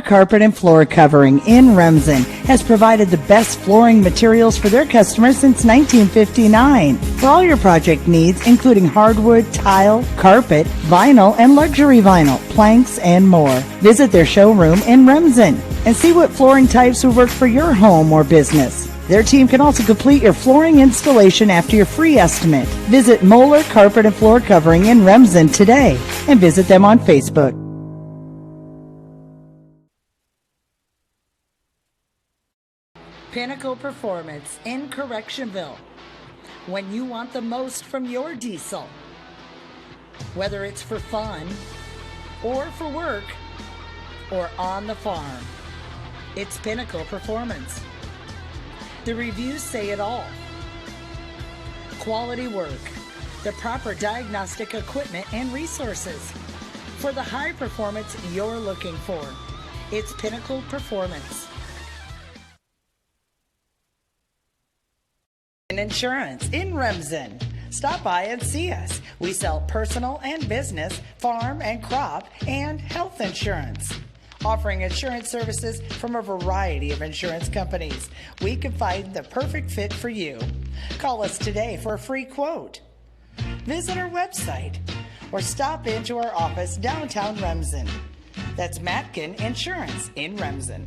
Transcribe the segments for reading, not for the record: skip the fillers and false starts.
Carpet and Floor Covering in Remsen has provided the best flooring materials for their customers since 1959. For all your project needs, including hardwood, tile, carpet, vinyl, and luxury vinyl, planks, and more. Visit their showroom in Remsen and see what flooring types will work for your home or business. Their team can also complete your flooring installation after your free estimate. Visit Moeller Carpet and Floor Covering in Remsen today and visit them on Facebook. Pinnacle Performance in Correctionville. When you want the most from your diesel, whether it's for fun or for work or on the farm, it's Pinnacle Performance. The reviews say it all. Quality work, the proper diagnostic equipment and resources for the high performance you're looking for. It's Pinnacle Performance. Insurance in Remsen. Stop by and see us. We sell personal and business, farm and crop, and health insurance. Offering insurance services from a variety of insurance companies. We can find the perfect fit for you. Call us today for a free quote. Visit our website or stop into our office downtown Remsen. That's Matkin Insurance in Remsen.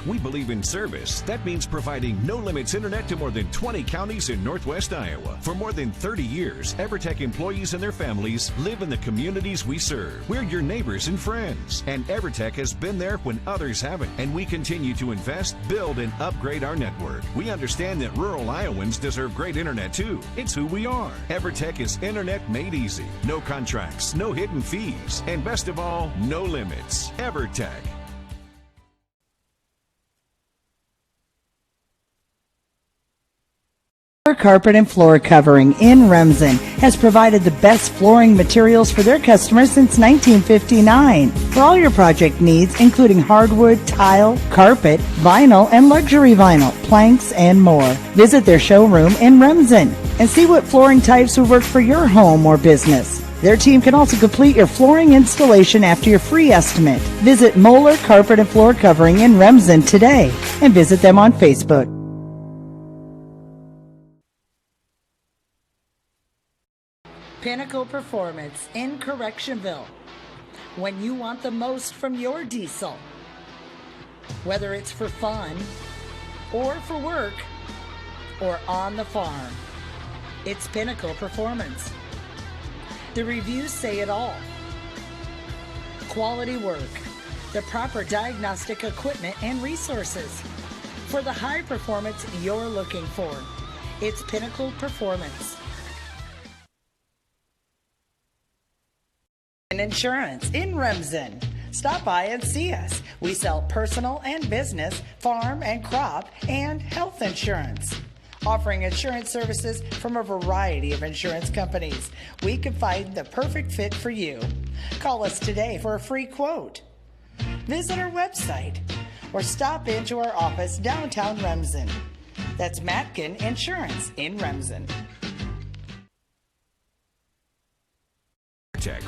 We believe in service. That means providing no-limits internet to more than 20 counties in Northwest Iowa. For more than 30 years, EverTech employees and their families live in the communities we serve. We're your neighbors and friends. And EverTech has been there when others haven't. And we continue to invest, build, and upgrade our network. We understand that rural Iowans deserve great internet too. It's who we are. EverTech is internet made easy. No contracts, no hidden fees, and best of all, no limits. EverTech. Carpet and Floor Covering in Remsen has provided the best flooring materials for their customers since 1959. For all your project needs, including hardwood, tile, carpet, vinyl, and luxury vinyl, planks, and more. Visit their showroom in Remsen and see what flooring types will work for your home or business. Their team can also complete your flooring installation after your free estimate. Visit Moeller Carpet and Floor Covering in Remsen today and visit them on Facebook. Pinnacle Performance in Correctionville. When you want the most from your diesel, whether it's for fun or for work or on the farm, it's Pinnacle Performance. The reviews say it all. Quality work, the proper diagnostic equipment and resources for the high performance you're looking for. It's Pinnacle Performance. Insurance in Remsen. Stop by and see us. We sell personal and business, farm and crop, and health insurance. Offering insurance services from a variety of insurance companies. We can find the perfect fit for you. Call us today for a free quote. Visit our website or stop into our office downtown Remsen. That's Matkin Insurance in Remsen.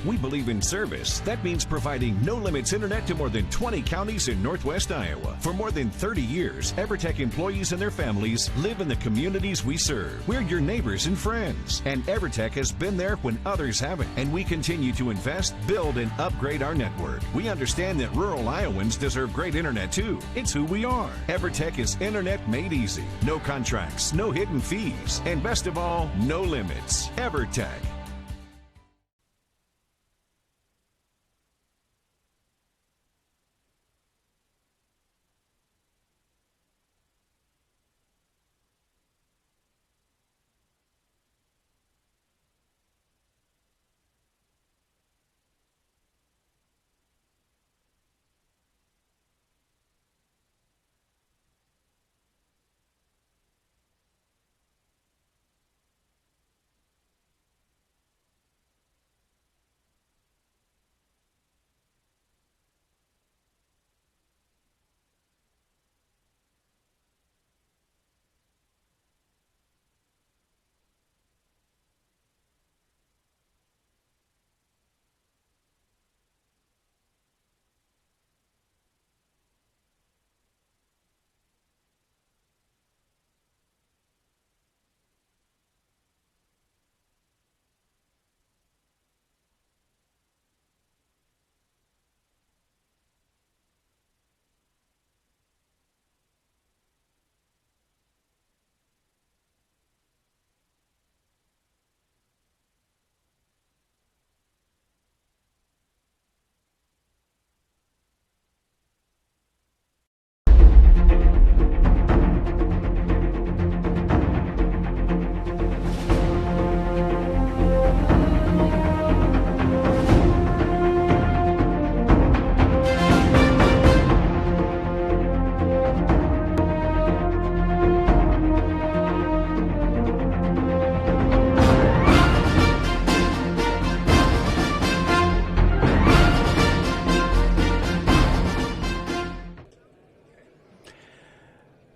We believe in service. That means providing no-limits internet to more than 20 counties in Northwest Iowa. For more than 30 years, EverTech employees and their families live in the communities we serve. We're your neighbors and friends. And EverTech has been there when others haven't. And we continue to invest, build, and upgrade our network. We understand that rural Iowans deserve great internet too. It's who we are. EverTech is internet made easy. No contracts, no hidden fees, and best of all, no limits. EverTech.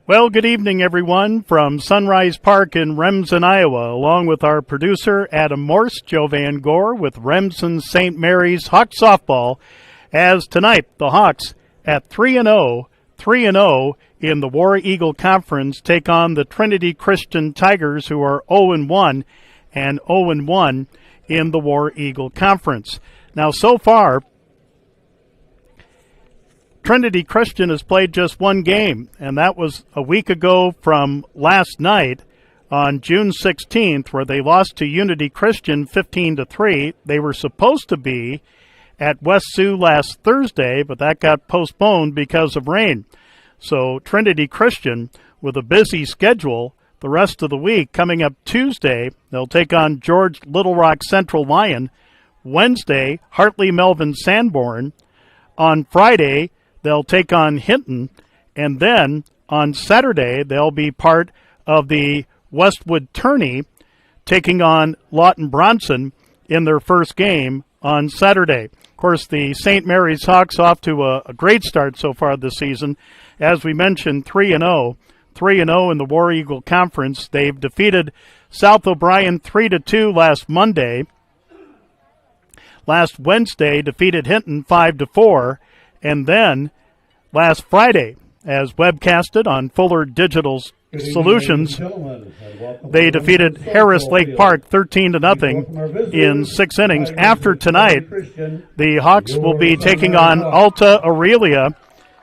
Well, good evening, everyone, from Sunrise Park in Remsen, Iowa, along with our producer, Adam Morse, Joe Van Gore, with Remsen St. Mary's Hawk Softball, as tonight the Hawks at 3-0 in the War Eagle Conference take on the Trinity Christian Tigers, who are 0-1 and 0-1 in the War Eagle Conference. Now, so far, Trinity Christian has played just one game, and that was a week ago from last night on June 16th, where they lost to Unity Christian 15-3. They were supposed to be at West Sioux last Thursday, but that got postponed because of rain. So Trinity Christian, with a busy schedule the rest of the week, coming up Tuesday, they'll take on George Little Rock Central Lion. Wednesday, Hartley Melvin Sanborn. On Friday, they'll take on Hinton, and then on Saturday they'll be part of the Westwood Tourney, taking on Lawton Bronson in their first game on Saturday. Of course, the St. Mary's Hawks off to a great start so far this season. As we mentioned, 3-0 in the War Eagle Conference. They've defeated South O'Brien 3-2 last Monday. Last Wednesday, defeated Hinton 5-4. And then, last Friday, as webcasted on Fuller Digital Solutions, they defeated Harris Lake Park 13-0 in 6 innings. After tonight, the Hawks will be taking on Alta Aurelia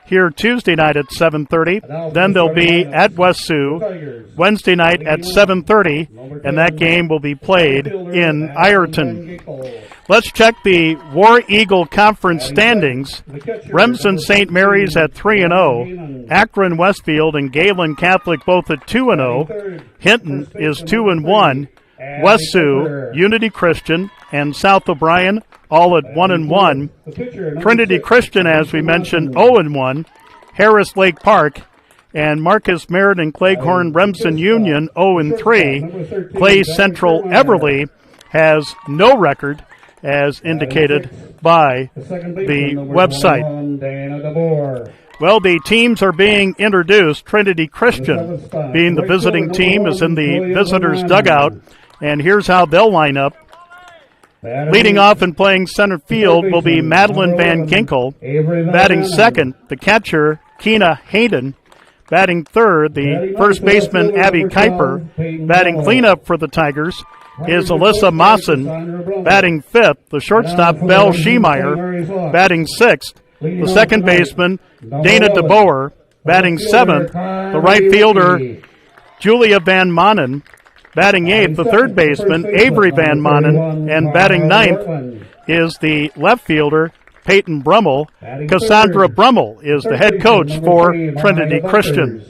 here Tuesday night at 7:30. Then they'll be at West Sioux Wednesday night at 7:30, and that game will be played in Ireton. Let's check the War Eagle Conference standings. Remsen St. Mary's at 3-0. Akron Westfield and Galen Catholic both at 2-0. Hinton is 2-1. West Sioux, Unity Christian, and South O'Brien all at 1-1. Trinity Christian, as we mentioned, 0-1. Harris Lake Park and Marcus Merritt and Cleghorn Remsen Union 0-3. Clay Central Everly has no record, as indicated by the website. Well, the teams are being introduced. Trinity Christian, being the visiting team, is in the visitors' dugout, and here's how they'll line up. Leading off and playing center field will be Madeline Van Ginkel. Batting second, the catcher, Keena Hayden. Batting third, the first baseman, Abby Kuiper. Batting cleanup for the Tigers is Alyssa Mawson. Batting fifth, the shortstop, Belle Schemeyer. Batting sixth, the second baseman, Dana DeBoer. Batting seventh, the right fielder, Julia Van Manen. Batting eighth, the third baseman, Avery Van Manen. And batting ninth is the left fielder, Peyton Brummel. Cassandra Brummel is the head coach for Trinity Christian.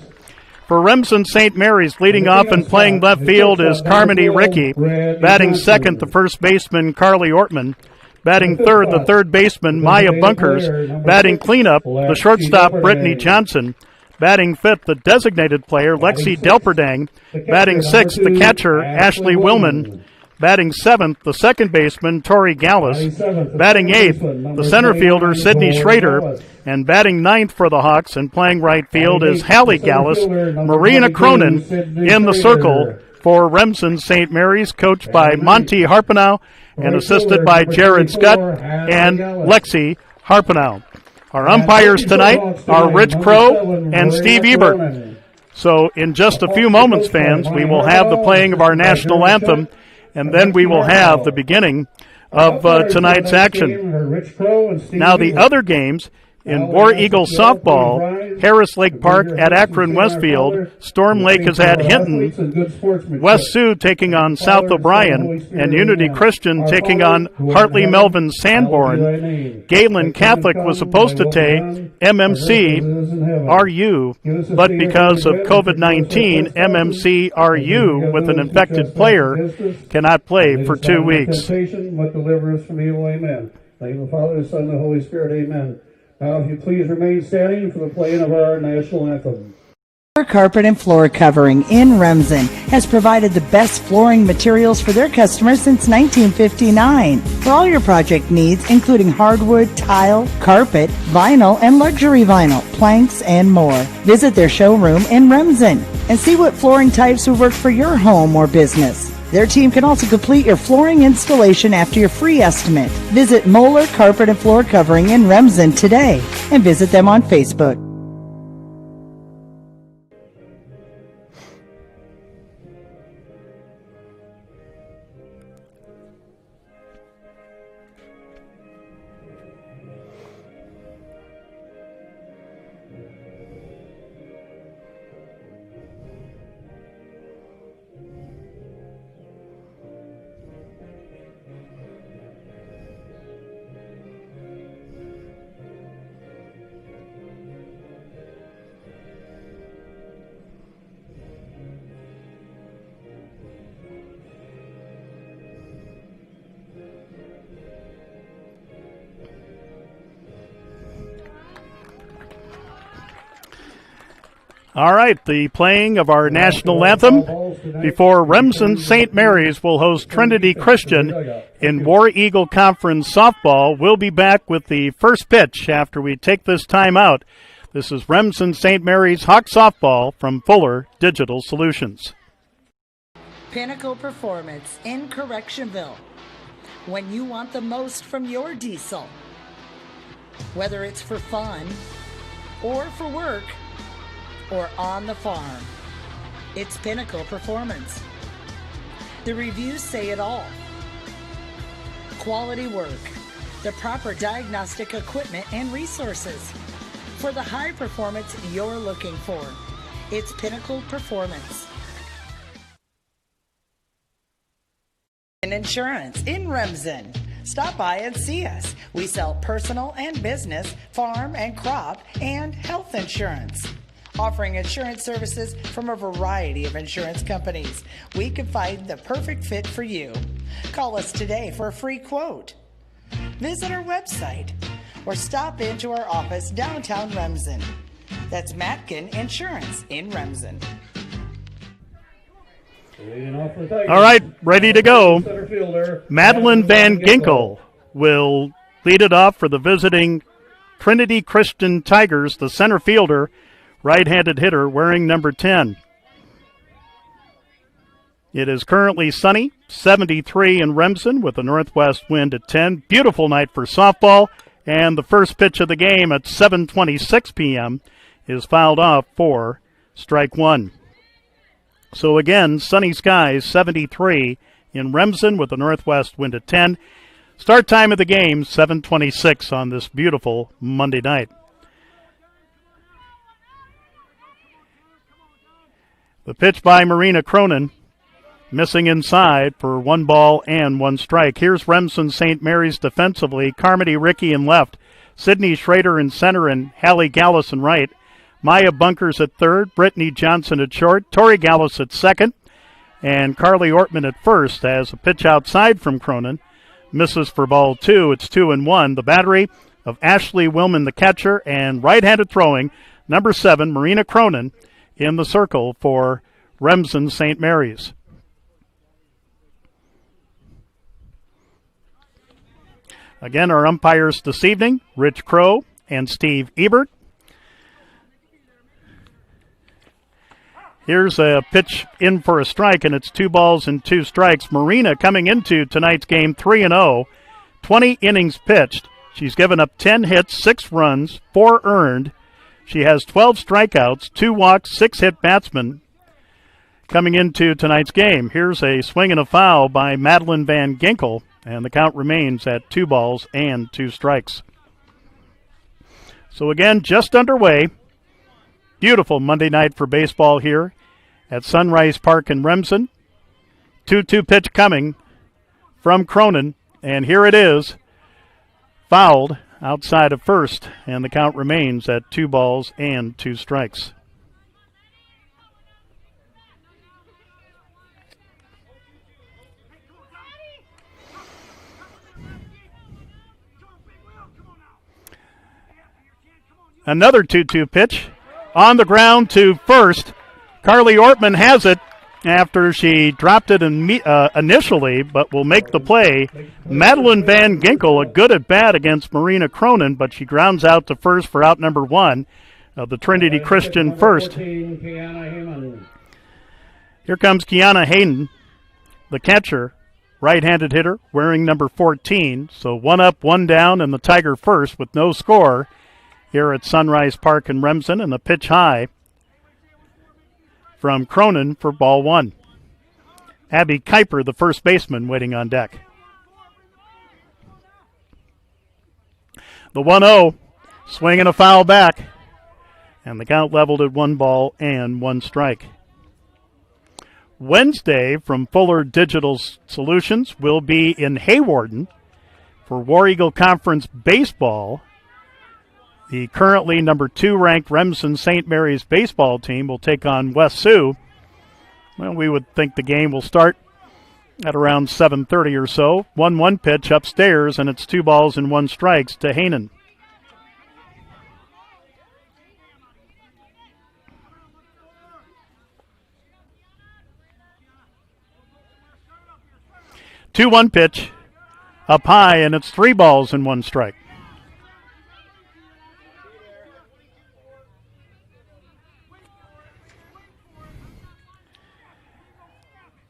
For Remsen St. Mary's, leading off and playing left field is Carmody Ricky. Batting second, the first baseman, Carly Ortman. Batting third, the third baseman, Maya Bunkers. Batting cleanup, the shortstop, Brittany Johnson. Batting fifth, the designated player, Lexi Delperdang. Batting sixth, the catcher, Ashley Willman. Batting seventh, the second baseman, Tori Gallus. Batting eighth, the center fielder, Sydney Schrader. And batting ninth for the Hawks and playing right field is Hallie Gallus. Marina Cronin in the circle for Remsen St. Mary's, coached by Monty Harpenow and assisted by Jared Scott and Lexi Harpenow. Our umpires tonight are Rich Crow and Steve Ebert. So in just a few moments, fans, we will have the playing of our national anthem, and then we will have the beginning of tonight's action. Now the other games in War Eagle softball, Harris Lake Park at Akron Westfield. Storm Lake has had Hinton. West Sioux taking on South O'Brien, and Unity Christian taking on Hartley Melvin Sanborn. Galen Catholic was supposed to take MMC RU, but because of COVID-19, MMC RU with an infected player cannot play for 2 weeks. Thank you, the Father, the Son, and the Holy Spirit. Amen. Now, if you please remain standing for the playing of our national anthem. Carpet and Floor Covering in Remsen has provided the best flooring materials for their customers since 1959. For all your project needs, including hardwood, tile, carpet, vinyl, and luxury vinyl, planks, and more. Visit their showroom in Remsen and see what flooring types would work for your home or business. Their team can also complete your flooring installation after your free estimate. Visit Moeller Carpet and Floor Covering in Remsen today and visit them on Facebook. All right, the playing of our national anthem before Remsen St. Mary's will host Trinity Christian in War Eagle Conference softball. We'll be back with the first pitch after we take this time out. This is Remsen St. Mary's Hawk softball from Fuller Digital Solutions. Pinnacle Performance in Correctionville. When you want the most from your diesel, whether it's for fun or for work, or on the farm, it's Pinnacle Performance. The reviews say it all. Quality work, the proper diagnostic equipment and resources for the high performance you're looking for. It's Pinnacle Performance. Insurance in Remsen. Stop by and see us. We sell personal and business, farm and crop, and health insurance. Offering insurance services from a variety of insurance companies. We can find the perfect fit for you. Call us today for a free quote. Visit our website or stop into our office downtown Remsen. That's Matkin Insurance in Remsen. All right, ready to go. Madeline Van Ginkel will lead it off for the visiting Trinity Christian Tigers, the center fielder, right-handed hitter wearing number 10. It is currently sunny, 73 in Remsen with a northwest wind at 10. Beautiful night for softball, and the first pitch of the game at 7:26 p.m. is fouled off for strike one. So again, sunny skies, 73 in Remsen with a northwest wind at 10. Start time of the game, 7:26 on this beautiful Monday night. The pitch by Marina Cronin, missing inside for 1 ball and 1 strike. Here's Remsen St. Mary's defensively. Carmody Rickey in left, Sydney Schrader in center, and Hallie Gallus in right. Maya Bunkers at third, Brittany Johnson at short, Tori Gallus at second, and Carly Ortman at first as a pitch outside from Cronin misses for ball 2. It's 2-1. The battery of Ashley Willman, the catcher, and right-handed throwing, number 7, Marina Cronin, in the circle for Remsen St. Mary's. Again, our umpires this evening, Rich Crow and Steve Ebert. Here's a pitch in for a strike, and it's 2 balls and 2 strikes. Marina coming into tonight's game 3-0, 20 innings pitched. She's given up 10 hits, 6 runs, 4 earned. She has 12 strikeouts, 2 walks, 6 hit batsmen coming into tonight's game. Here's a swing and a foul by Madeline Van Ginkel, and the count remains at 2 balls and 2 strikes. So again, just underway. Beautiful Monday night for baseball here at Sunrise Park in Remsen. 2-2 pitch coming from Cronin, and here it is, fouled outside of first, and the count remains at 2 balls and 2 strikes. Another 2-2 pitch on the ground to first. Carly Ortman has it after she dropped it initially, but will make the play. Madeline Van Ginkel, a good at bat against Marina Cronin, but she grounds out to first for out number one of the Trinity Christian first. Here comes Kiana Hayden, the catcher, right-handed hitter, wearing number 14. So one up, one down, and the Tiger first with no score here at Sunrise Park in Remsen, and the pitch high from Cronin for ball one. Abby Kuiper, the first baseman, waiting on deck. The 1-0, swing and a foul back, and the count leveled at 1 ball and 1 strike. Wednesday from Fuller Digital Solutions will be in Haywarden for War Eagle Conference Baseball. The currently number 2 ranked Remsen St. Mary's baseball team will take on West Sioux. Well, we would think the game will start at around 7:30 or so. 1-1 pitch upstairs, and it's 2 balls and 1 strikes to Hainan. Two-one pitch up high, and it's 3 balls and 1 strike.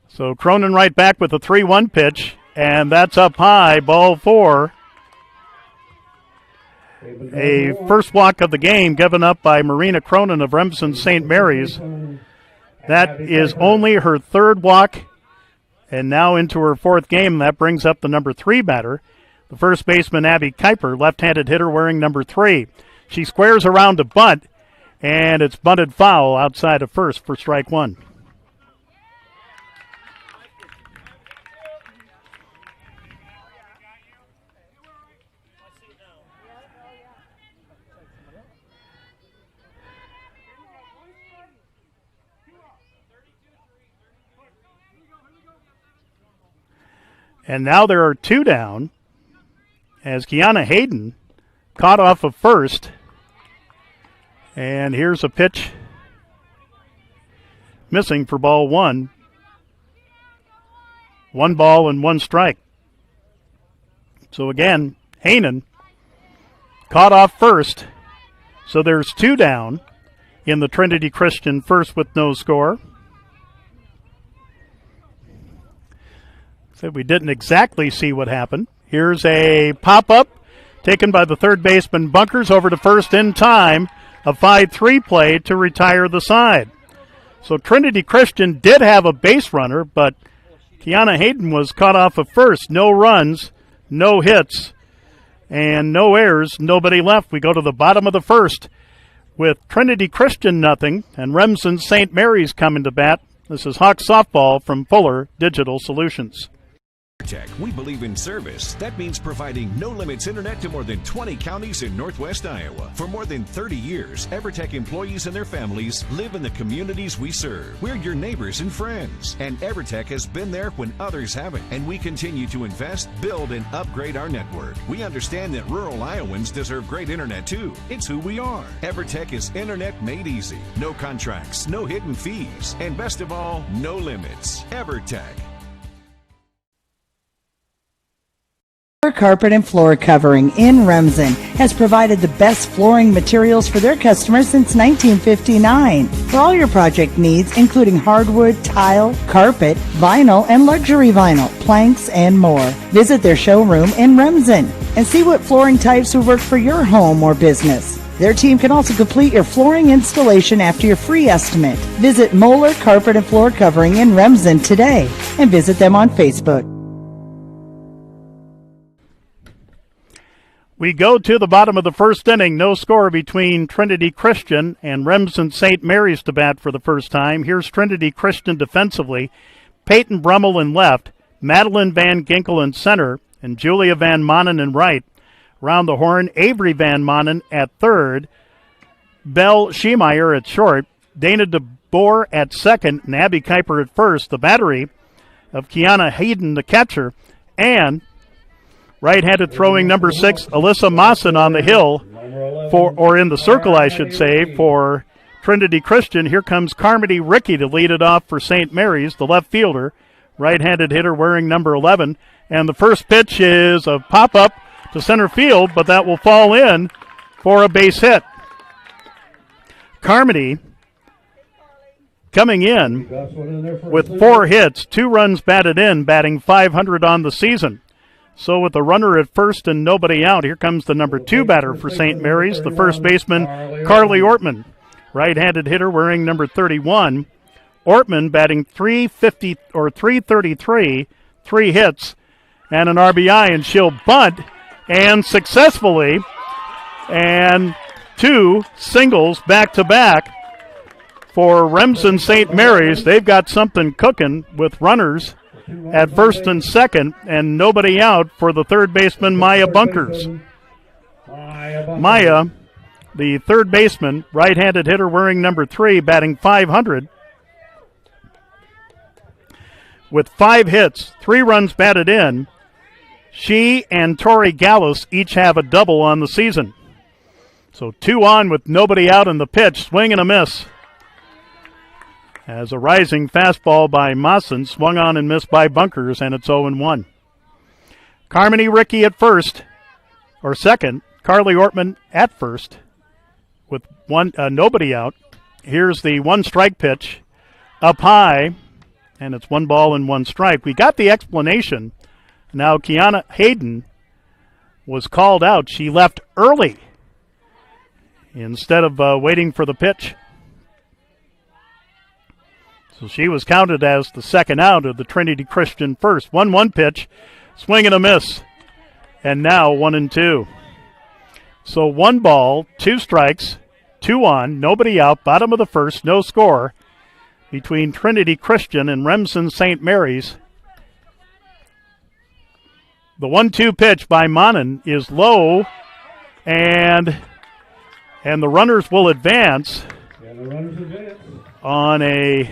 So Cronin right back with a 3-1 pitch, and that's up high, ball 4. A first walk of the game given up by Marina Cronin of Remsen St. Mary's. That is only her 3rd walk, and now into her 4th game. That brings up the number 3 batter, the first baseman Abby Kuiper, left-handed hitter wearing number 3. She squares around to bunt, and it's bunted foul outside of first for strike 1. And now there are 2 down as Kiana Hayden caught off of first. And here's a pitch missing for ball 1. 1 ball and 1 strike. So again, Hainan caught off first. So there's 2 down in the Trinity Christian first with no score. Said we didn't exactly see what happened. Here's a pop-up taken by the third baseman Bunkers over to first in time. A 5-3 play to retire the side. So Trinity Christian did have a base runner, but Kiana Hayden was caught off of first. No runs, no hits, and no errors. Nobody left. We go to the bottom of the first with Trinity Christian nothing and Remsen St. Mary's coming to bat. This is Hawk Softball from Fuller Digital Solutions. Tech, we believe in service. That means providing no-limits internet to more than 20 counties in Northwest Iowa. For more than 30 years, EverTech employees and their families live in the communities we serve. We're your neighbors and friends, and EverTech has been there when others haven't, and we continue to invest, build, and upgrade our network. We understand that rural Iowans deserve great internet too. It's who we are. EverTech is internet made easy. No contracts, no hidden fees, and best of all, no limits. EverTech. Carpet and Floor Covering in Remsen has provided the best flooring materials for their customers since 1959. For all your project needs, including hardwood, tile, carpet, vinyl, and luxury vinyl, planks, and more. Visit their showroom in Remsen and see what flooring types would work for your home or business. Their team can also complete your flooring installation after your free estimate. Visit Moeller Carpet and Floor Covering in Remsen today and visit them on Facebook. We go to the bottom of the first inning. No score between Trinity Christian and Remsen St. Mary's to bat for the first time. Here's Trinity Christian defensively. Peyton Brummel in left, Madeline Van Ginkel in center, and Julia Van Manen in right. Around the horn, Avery Van Manen at third, Belle Schiemeyer at short, Dana DeBoer at second, and Abby Kuiper at first. The battery of Kiana Hayden, the catcher, and right-handed throwing number 6, Alyssa Mawson on the hill, or in the circle, I should say, for Trinity Christian. Here comes Carmody Ricky to lead it off for St. Mary's, the left fielder, right-handed hitter wearing number 11. And the first pitch is a pop-up to center field, but that will fall in for a base hit. Carmody coming in with 4 hits, 2 runs batted in, batting .500 on the season. So with the runner at first and nobody out, here comes the number 2 batter for St. Mary's, the first baseman, Carly Ortman, right-handed hitter wearing number 31. Ortman batting .333, 3 hits, and an RBI, and she'll bunt, and successfully, and 2 singles back-to-back for Remsen St. Mary's. They've got something cooking with runners at first and second, and nobody out for the third baseman, Maya Bunkers. Maya, the third baseman, right-handed hitter wearing number 3, batting .500. With 5 hits, 3 runs batted in, she and Tori Gallus each have a double on the season. So 2 on with nobody out in the pitch, swing and a miss. As a rising fastball by Mawson, swung on and missed by Bunkers, and it's 0-1. Carmody Ricky at first, or second. Carly Ortman at first with nobody out. Here's the 1-strike pitch up high, and it's 1 ball and 1 strike. We got the explanation. Now Kiana Hayden was called out. She left early instead of waiting for the pitch. So she was counted as the second out of the Trinity Christian first. 1-1 pitch, swing and a miss. And now 1-2. So 1 ball, 2 strikes, 2 on, nobody out, bottom of the first, no score between Trinity Christian and Remsen St. Mary's. The 1-2 pitch by Monin is low, and the runners will advance on a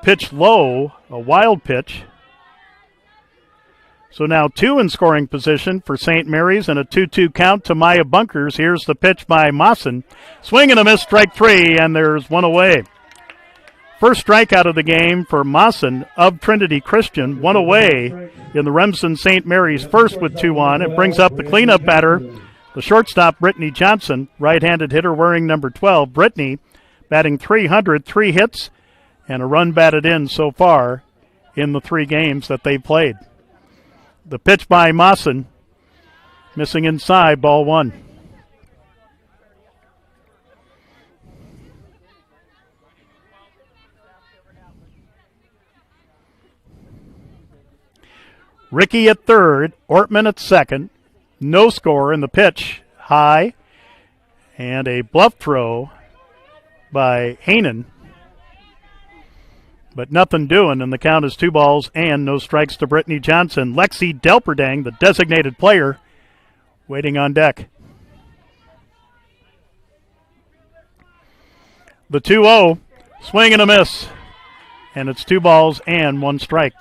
pitch low, a wild pitch. So now 2 in scoring position for St. Mary's and a 2-2 count to Maya Bunkers. Here's the pitch by Mawson. Swing and a miss, strike 3, and there's 1 away. First strikeout of the game for Mawson of Trinity Christian, 1 away in the Remsen St. Mary's first with 2 on. It brings up the cleanup batter, the shortstop, Brittany Johnson, right-handed hitter wearing number 12. Brittany batting .300, 3 hits, and a run batted in so far in the 3 games that they've played. The pitch by Mawson, missing inside, ball 1. Ricky at third, Ortman at second. No score in the pitch, high, and a bluff throw by Haanen. But nothing doing, and the count is 2 balls and no strikes to Brittany Johnson. Lexi Delperdang, the designated player, waiting on deck. The 2-0, swing and a miss, and it's 2 balls and 1 strike.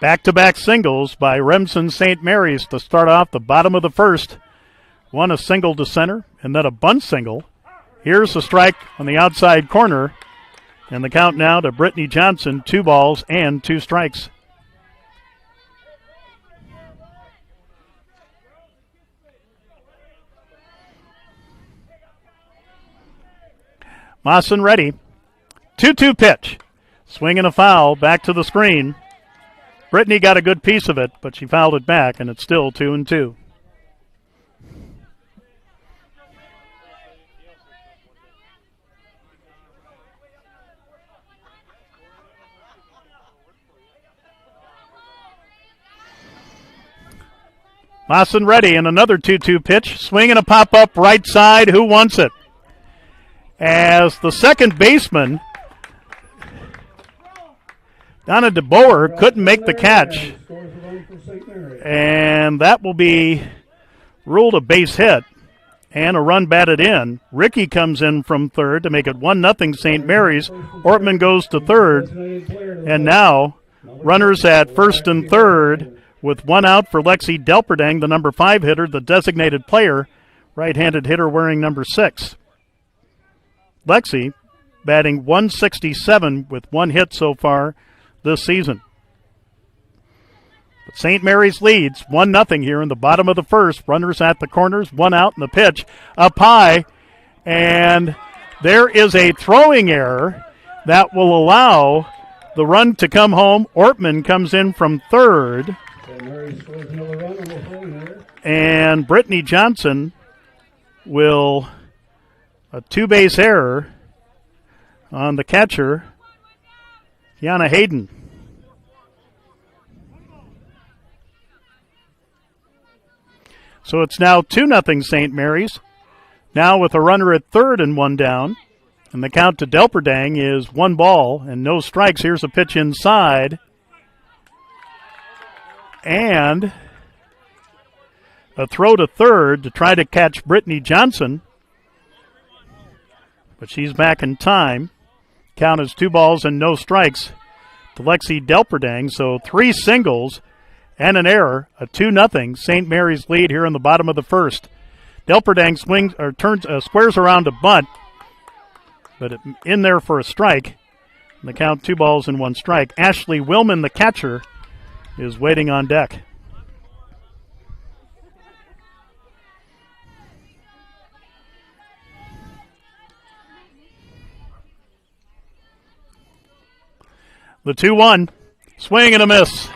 Back-to-back singles by Remsen St. Mary's to start off the bottom of the first. 1 a single to center, and then a bunt single. Here's the strike on the outside corner, and the count now to Brittany Johnson, 2 balls and 2 strikes. Mawson ready. 2-2 pitch. Swing and a foul, back to the screen. Brittany got a good piece of it, but she fouled it back, and it's still 2-2. Mawson ready, and another 2-2 pitch. Swing and a pop-up right side. Who wants it? As the second baseman, Donna DeBoer, couldn't make the catch. And that will be ruled a base hit and a run batted in. Ricky comes in from third to make it 1-0 St. Mary's. Ortman goes to third. And now Runners at first and third with one out for Lexi Delperdang, the number 5 hitter, the designated player, right-handed hitter wearing number 6. Lexi batting .167 with one hit so far this season. But St. Mary's leads 1-0 here in the bottom of the first. Runners at the corners, one out, and the pitch up high. And there is a throwing error that will allow the run to come home. Ortman comes in from third. And Brittany Johnson will a two-base error on the catcher, Kiana Hayden. So it's now 2-0 St. Mary's. Now with a runner at third and one down. And the count to Delperdang is 1 ball and no strikes. Here's a pitch inside. And a throw to third to try to catch Brittany Johnson. But she's back in time. Count is 2 balls and no strikes to Lexi Delperdang. So 3 singles and an error, a 2-0 St. Mary's lead here in the bottom of the first. Delperdang swings or turns, squares around a bunt, but in there for a strike. And the count 2 balls and 1 strike. Ashley Willman, the catcher, is waiting on deck. The 2-1, swing and a miss.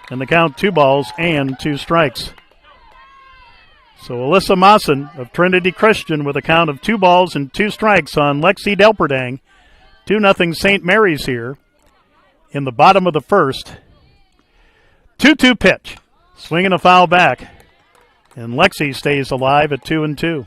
And the count 2 balls and 2 strikes. So Alyssa Mawson of Trinity Christian with a count of 2 balls and 2 strikes on Lexi Delperdang. 2-0 St. Mary's here in the bottom of the first. 2-2 pitch. Swing and a foul back. And Lexi stays alive at 2-2.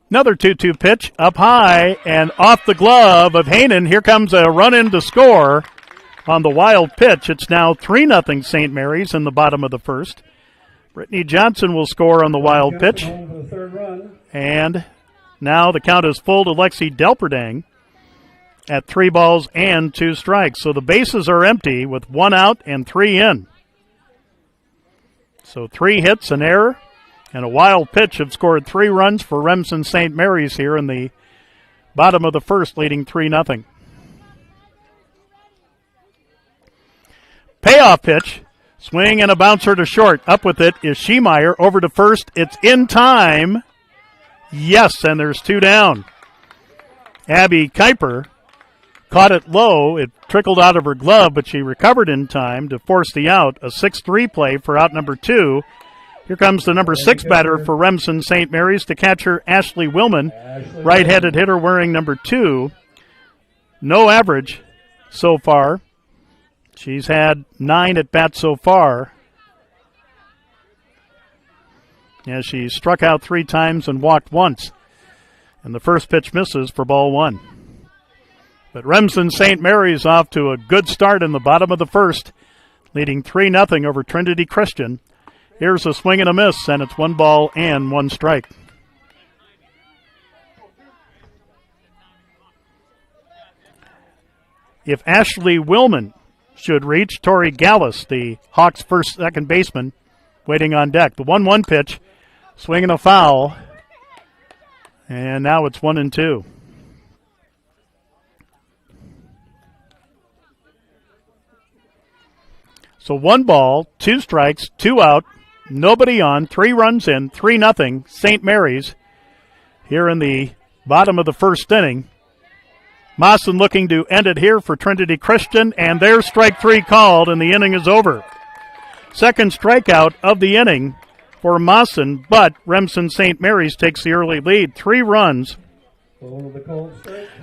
Another 2-2 pitch up high and off the glove of Hainan. Here comes a run in to score on the wild pitch. It's now 3-0 St. Mary's in the bottom of the first. Brittany Johnson will score on the wild pitch. And now the count is full to Lexi Delperdang at 3 balls and 2 strikes. So the bases are empty with 1 out and 3 in. So 3 hits, an error, and a wild pitch have scored 3 runs for Remsen St. Mary's here in the bottom of the first, leading 3-0. Payoff pitch, swing and a bouncer to short. Up with it is Schemeyer, over to first. It's in time. Yes, and there's 2 down. Abby Kuiper caught it low. It trickled out of her glove, but she recovered in time to force the out. A 6-3 play for out number 2. Here comes the number 6 batter for Remsen St. Mary's, the catcher Ashley Willman, right-handed hitter wearing number 2. No average so far. She's had 9 at bats so far. As she struck out 3 times and walked once. And the first pitch misses for ball 1. But Remsen St. Mary's off to a good start in the bottom of the first, leading 3-0 over Trinity Christian. Here's a swing and a miss, and it's 1 ball and 1 strike. If Ashley Willman should reach, Tori Gallus, the Hawks' second baseman, waiting on deck. The 1-1 pitch, swing and a foul, and now it's 1-2. So 1 ball, 2 strikes, 2 out. Nobody on, 3 runs in, 3-0 St. Mary's here in the bottom of the first inning. Mawson looking to end it here for Trinity Christian, and there's strike 3 called, and the inning is over. Second strikeout of the inning for Mawson, but Remsen St. Mary's takes the early lead. 3 runs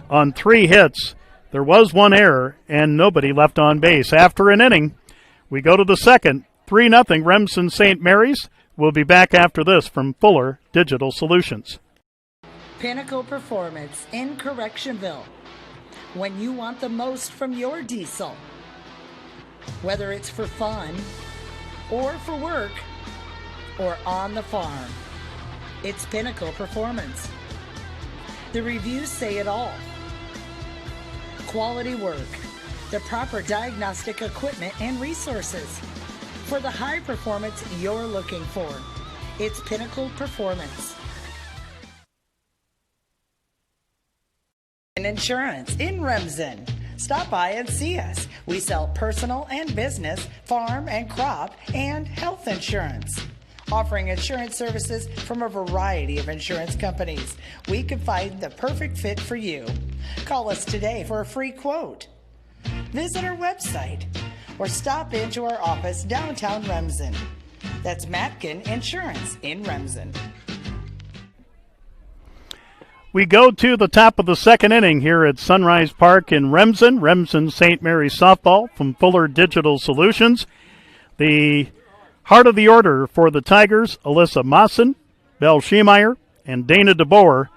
on 3 hits. There was 1 error, and nobody left on base. After an inning, we go to the second. 3-0 Remsen St. Mary's. We'll be back after this from Fuller Digital Solutions. Pinnacle Performance in Correctionville. when you want the most from your diesel. Whether it's for fun, or for work, or on the farm, it's Pinnacle Performance. The reviews say it all. Quality work, the proper diagnostic equipment and resources. For the high performance you're looking for, it's Pinnacle Performance. Insurance in Remsen. Stop by and see us. We sell personal and business, farm and crop, and health insurance. Offering insurance services from a variety of insurance companies, we can find the perfect fit for you. Call us today for a free quote. Visit our website or stop into our office downtown Remsen. That's Matkin Insurance in Remsen. We go to the top of the second inning here at Sunrise Park in Remsen. Remsen St. Mary's softball from Fuller Digital Solutions. The heart of the order for the Tigers, Alyssa Mawson, Belle Schiemeyer, and Dana DeBoer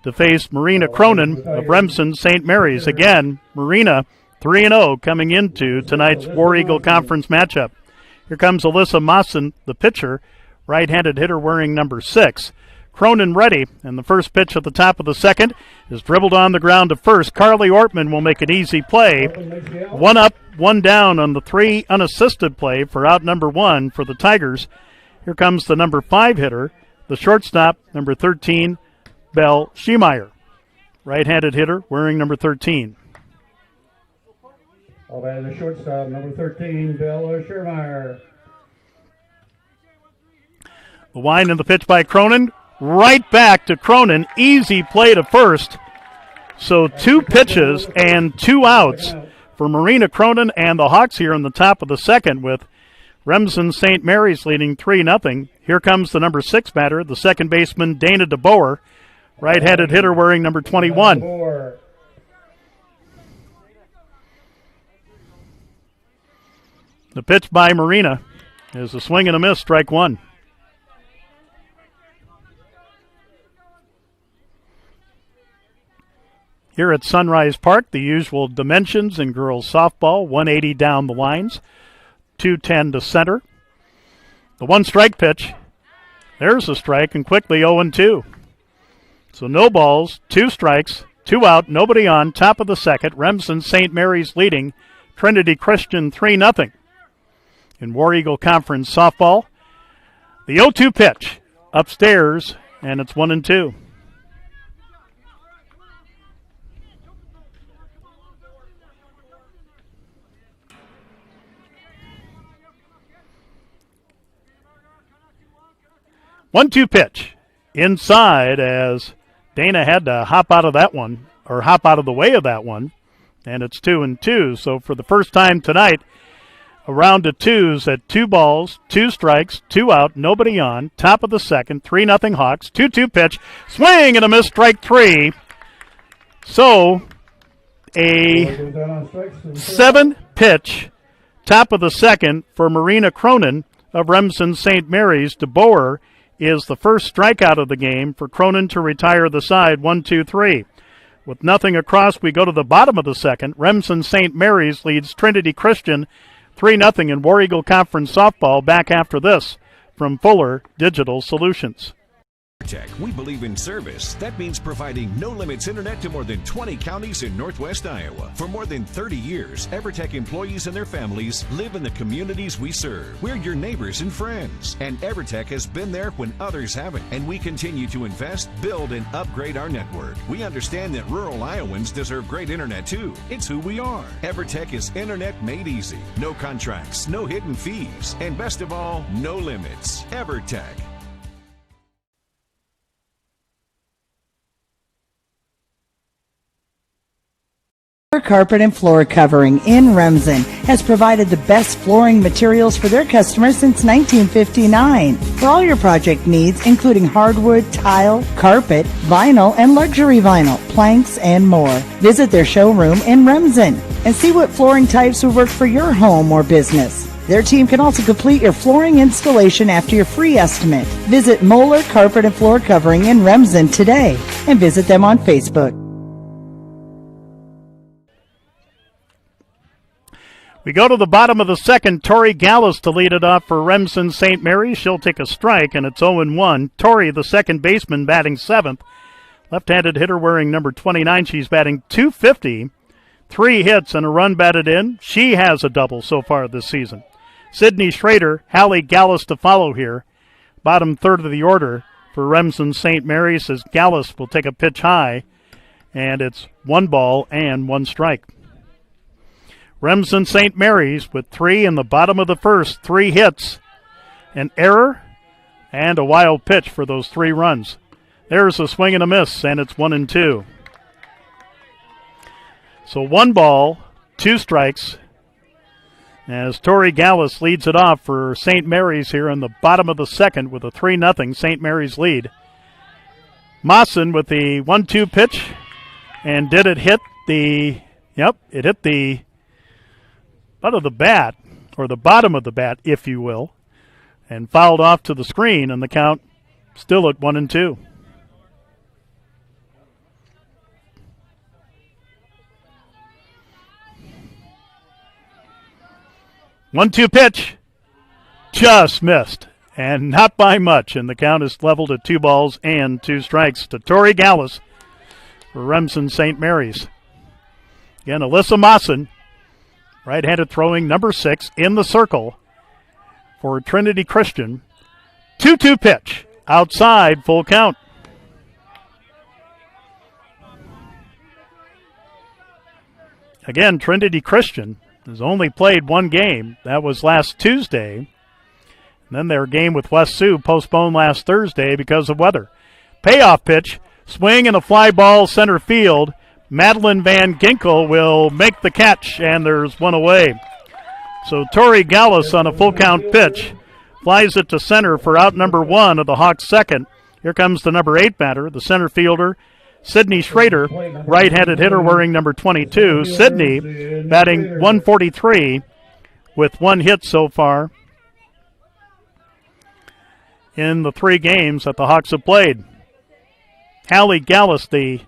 to face Marina Cronin of Remsen St. Mary's. Again, Marina 3-0 coming into tonight's War Eagle Conference matchup. Here comes Alyssa Mawson, the pitcher, right-handed hitter wearing number 6. Cronin ready, and the first pitch at the top of the second is dribbled on the ground to first. Carly Ortman will make an easy play. 1 up, 1 down on the 3 unassisted play for out number 1 for the Tigers. Here comes the number 5 hitter, the shortstop, number 13, Belle Schiemeyer. Right-handed hitter wearing number 13. All by the shortstop, number 13, Belle Schiemeyer. The wind and the pitch by Cronin. Right back to Cronin. Easy play to first. So 2 pitches and 2 outs for Marina Cronin and the Hawks here in the top of the second with Remsen St. Mary's leading 3-0. Here comes the number 6 batter, the second baseman Dana DeBoer, right-handed hitter wearing number 21. The pitch by Marina is a swing and a miss, strike 1. Here at Sunrise Park, the usual dimensions in girls softball, 180 down the lines, 210 to center. The 1-strike pitch, there's a strike, and quickly 0-2. So no balls, 2 strikes, 2 out, nobody on, top of the second. Remsen St. Mary's leading Trinity Christian 3-0. In War Eagle Conference softball, the 0-2 pitch, upstairs, and it's 1-2. One-two pitch inside as Dana had to hop out of that one, or hop out of the way of that one, and it's 2-2. So for the first time tonight, a round of 2s at 2 balls, 2 strikes, 2 out, nobody on, top of the second, 3-0 Hawks, 2-2 pitch, swing and a miss, strike 3. So a 7-pitch, top of the second for Marina Cronin of Remsen St. Mary's. DeBoer is the first strikeout of the game for Cronin to retire the side 1-2-3. With nothing across, we go to the bottom of the second. Remsen St. Mary's leads Trinity Christian 3-0 in War Eagle Conference softball. Back after this from Fuller Digital Solutions. EverTech, we believe in service. That means providing no-limits internet to more than 20 counties in Northwest Iowa. For more than 30 years, EverTech employees and their families live in the communities we serve. We're your neighbors and friends. And EverTech has been there when others haven't. And we continue to invest, build, and upgrade our network. We understand that rural Iowans deserve great internet too. It's who we are. EverTech is internet made easy. No contracts, no hidden fees, and best of all, no limits. EverTech. Carpet and Floor Covering in Remsen has provided the best flooring materials for their customers since 1959. For all your project needs, including hardwood, tile, carpet, vinyl, and luxury vinyl, planks, and more. Visit their showroom in Remsen and see what flooring types will work for your home or business. Their team can also complete your flooring installation after your free estimate. Visit Moeller Carpet and Floor Covering in Remsen today and visit them on Facebook. We go to the bottom of the second. Tori Gallus to lead it off for Remsen St. Mary's. She'll take a strike, and it's 0-1. Tori, the second baseman, batting seventh. Left-handed hitter wearing number 29. She's batting .250. 3 hits and a run batted in. She has a double so far this season. Sydney Schrader, Hallie Gallus to follow here. Bottom third of the order for Remsen St. Mary's as Gallus will take a pitch high, and it's 1 ball and 1 strike. Remsen St. Mary's with 3 in the bottom of the first. 3 hits, an error, and a wild pitch for those 3 runs. There's a swing and a miss, and it's 1-2. So 1 ball, 2 strikes, as Tori Gallus leads it off for St. Mary's here in the bottom of the second with a 3-0 St. Mary's lead. Mawson with the 1-2 pitch, and did it hit the, it hit the butt of the bat, or the bottom of the bat, if you will, and fouled off to the screen, and the count still at 1-2. One-two pitch, just missed, and not by much, and the count is leveled at 2 balls and 2 strikes to Tori Gallus for Remsen St. Mary's. Again, Alyssa Mawson, right-handed throwing number 6 in the circle for Trinity Christian. 2-2 pitch, outside, full count. Again, Trinity Christian has only played 1 game. That was last Tuesday. And then their game with West Sioux postponed last Thursday because of weather. Payoff pitch, swing and a fly ball center field. Madeline Van Ginkel will make the catch, and there's 1 away. So Tori Gallus on a full count pitch flies it to center for out number 1 of the Hawks' second. Here comes the number 8 batter, the center fielder, Sydney Schrader, right-handed hitter wearing number 22. Sydney batting 143 with 1 hit so far in the 3 games that the Hawks have played. Hallie Gallus, the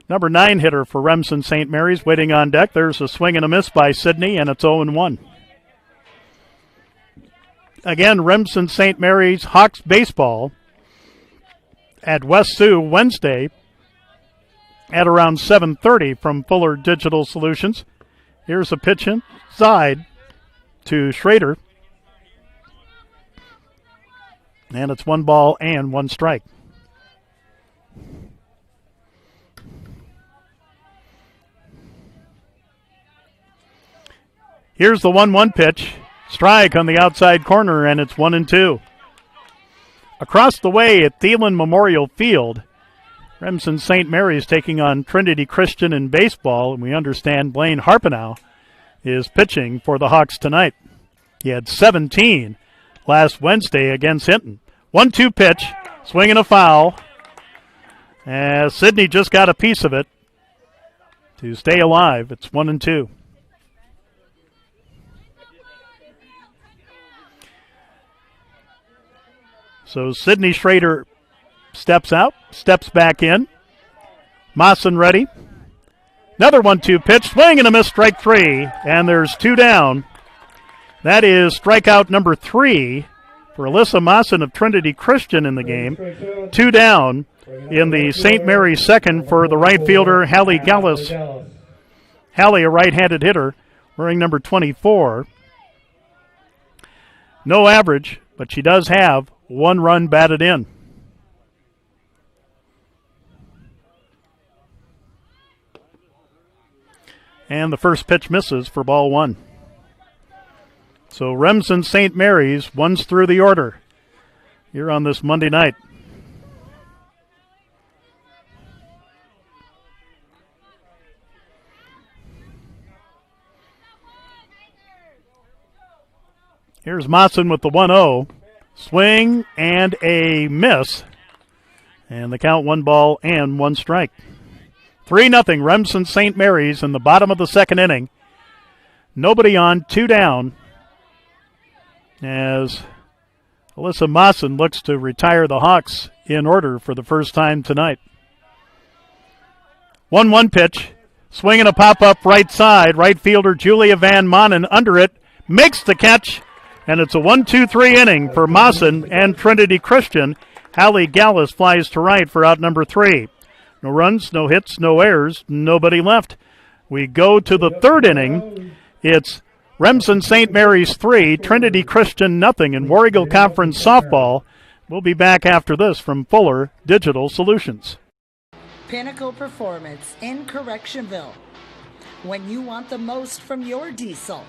number 9 hitter for Remsen St. Mary's, waiting on deck. There's a swing and a miss by Sydney, and it's 0-1. Again, Remsen St. Mary's Hawks baseball at West Sioux Wednesday at around 7:30 from Fuller Digital Solutions. Here's a pitch inside to Schrader. And it's 1 ball and 1 strike. Here's the 1-1 pitch. Strike on the outside corner, and it's 1-2. Across the way at Thielen Memorial Field, Remsen St. Mary's taking on Trinity Christian in baseball, and we understand Blaine Harpenow is pitching for the Hawks tonight. He had 17 last Wednesday against Hinton. 1-2 pitch, swing and a foul. As Sydney just got a piece of it to stay alive. It's 1-2. So Sydney Schrader steps out, steps back in. Mawson ready. Another 1-2 pitch, swing and a miss, strike 3, and there's 2 down. That is strikeout number 3 for Alyssa Mawson of Trinity Christian in the game. 2 down in the St. Mary's second for the right fielder, Hallie Gallus. Hallie, a right-handed hitter, wearing number 24. No average, but she does have 1 run batted in. And the first pitch misses for ball 1. So Remsen St. Mary's one's through the order here on this Monday night. Here's Mawson with the 1-0. Swing and a miss. And the count 1 ball and 1 strike. 3-0 Remsen St. Mary's in the bottom of the second inning. Nobody on, 2 down. As Alyssa Mawson looks to retire the Hawks in order for the first time tonight. 1-1 pitch. Swinging a pop-up right side. Right fielder Julia Van Manen under it. Makes the catch. And it's a 1-2-3 inning for Maassen and Trinity Christian. Hallie Gallus flies to right for out number 3. No runs, no hits, no errors, nobody left. We go to the third inning. It's Remsen St. Mary's 3, Trinity Christian nothing in War Eagle Conference softball. We'll be back after this from Fuller Digital Solutions. Pinnacle Performance in Correctionville. When you want the most from your diesel,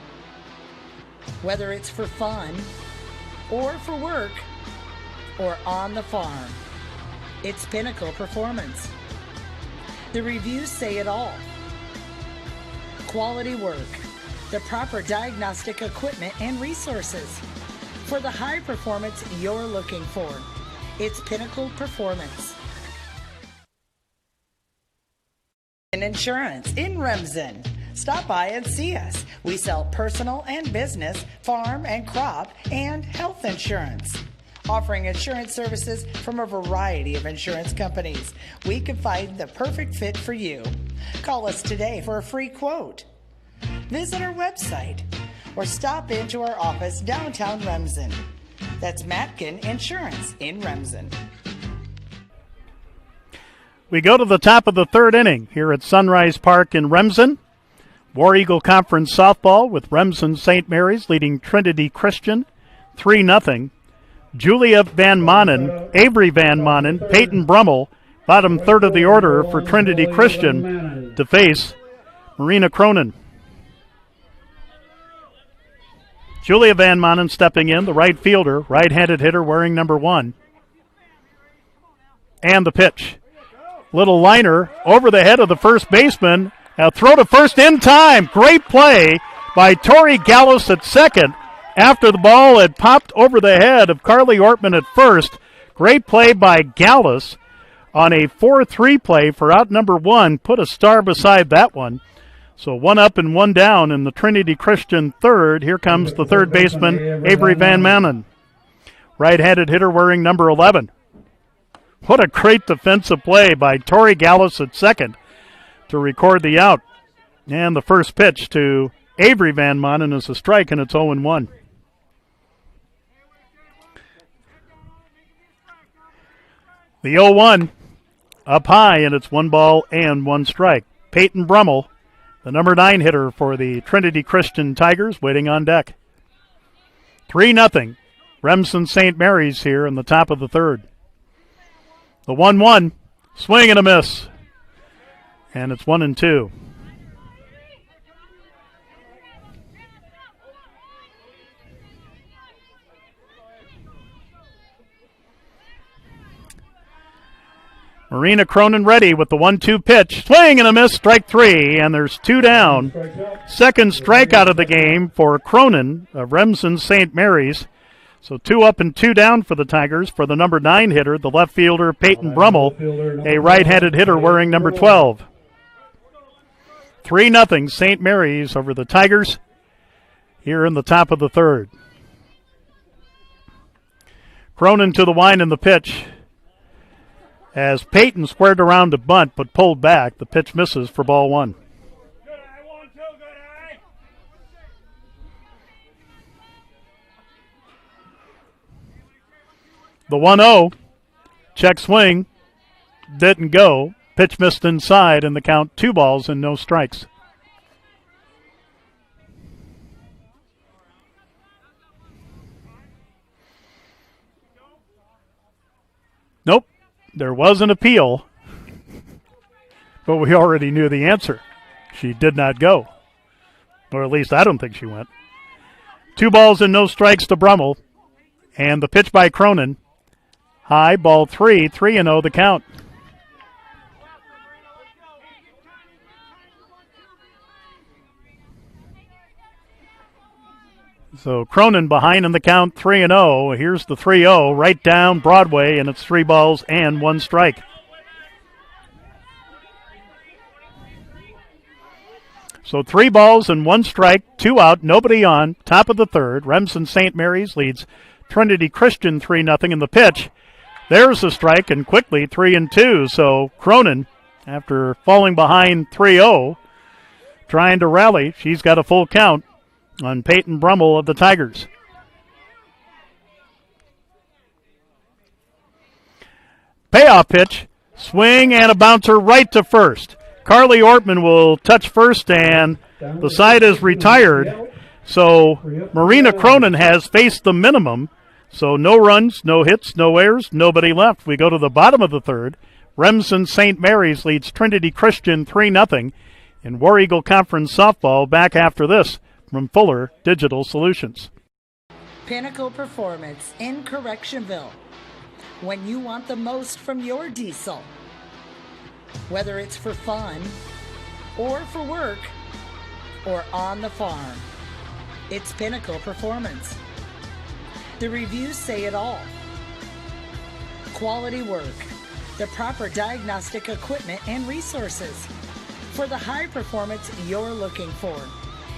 whether it's for fun or for work or on the farm, it's Pinnacle Performance. The reviews say it all. Quality work, the proper diagnostic equipment and resources for the high performance you're looking for. It's Pinnacle Performance. Insurance in Remsen. Stop by and see us. We sell personal and business, farm and crop, and health insurance. Offering insurance services from a variety of insurance companies. We can find the perfect fit for you. Call us today for a free quote. Visit our website or stop into our office downtown Remsen. That's Matkin Insurance in Remsen. We go to the top of the third inning here at Sunrise Park in Remsen. War Eagle Conference softball with Remsen St. Mary's leading Trinity Christian 3-0. Julia Van Manen, Avery Van Manen, Peyton Brummel, bottom third of the order for Trinity Christian to face Marina Cronin. Julia Van Manen stepping in, the right fielder, right-handed hitter wearing number 1. And the pitch. Little liner over the head of the first baseman. Now throw to first in time. Great play by Tori Gallus at second after the ball had popped over the head of Carly Ortman at first. Great play by Gallus on a 4-3 play for out number 1. Put a star beside that one. So 1 up and 1 down in the Trinity Christian third. Here comes the third baseman, Avery Van Manen. Right-handed hitter wearing number 11. What a great defensive play by Tori Gallus at second to record the out. And the first pitch to Avery Van Manen is a strike, and it's 0-1. The 0-1 up high, and it's 1 ball and 1 strike. Peyton Brummel, the number 9 hitter for the Trinity Christian Tigers, waiting on deck. 3-0. Remsen St. Mary's here in the top of the third. The 1-1, swing and a miss. And it's 1-2. Marina Cronin ready with the 1-2 pitch. Swing and a miss, strike 3, and there's 2 down. Second strikeout of the game for Cronin of Remsen St. Mary's. So 2 up and 2 down for the Tigers for the number 9 hitter, the left fielder Peyton Brummel, a right-handed hitter wearing number 12. 3-0 St. Mary's over the Tigers here in the top of the third. Cronin to the line in the pitch as Peyton squared around to bunt but pulled back. The pitch misses for ball 1. The 1-0, check swing, didn't go. Pitch missed inside, and the count 2 balls and no strikes. Nope, there was an appeal, but we already knew the answer. She did not go, or at least I don't think she went. 2 balls and no strikes to Brummel, and the pitch by Cronin. High, ball 3, 3-0 the count. So Cronin behind in the count, 3-0. Here's the 3-0 right down Broadway, and it's 3 balls and 1 strike. So 3 balls and 1 strike, 2 out, nobody on, top of the third. Remsen St. Mary's leads Trinity Christian 3-0 in the pitch. There's a strike, and quickly 3-2. So Cronin, after falling behind 3-0, trying to rally. She's got a full count on Peyton Brummel of the Tigers. Payoff pitch, swing and a bouncer right to first. Carly Ortman will touch first, and the side is retired. So Marina Cronin has faced the minimum. So no runs, no hits, no errors, nobody left. We go to the bottom of the third. Remsen St. Mary's leads Trinity Christian 3-0 in War Eagle Conference softball. Back after this from Fuller Digital Solutions. Pinnacle Performance in Correctionville. When you want the most from your diesel, whether it's for fun or for work or on the farm, it's Pinnacle Performance. The reviews say it all. Quality work, the proper diagnostic equipment and resources. For the high performance you're looking for,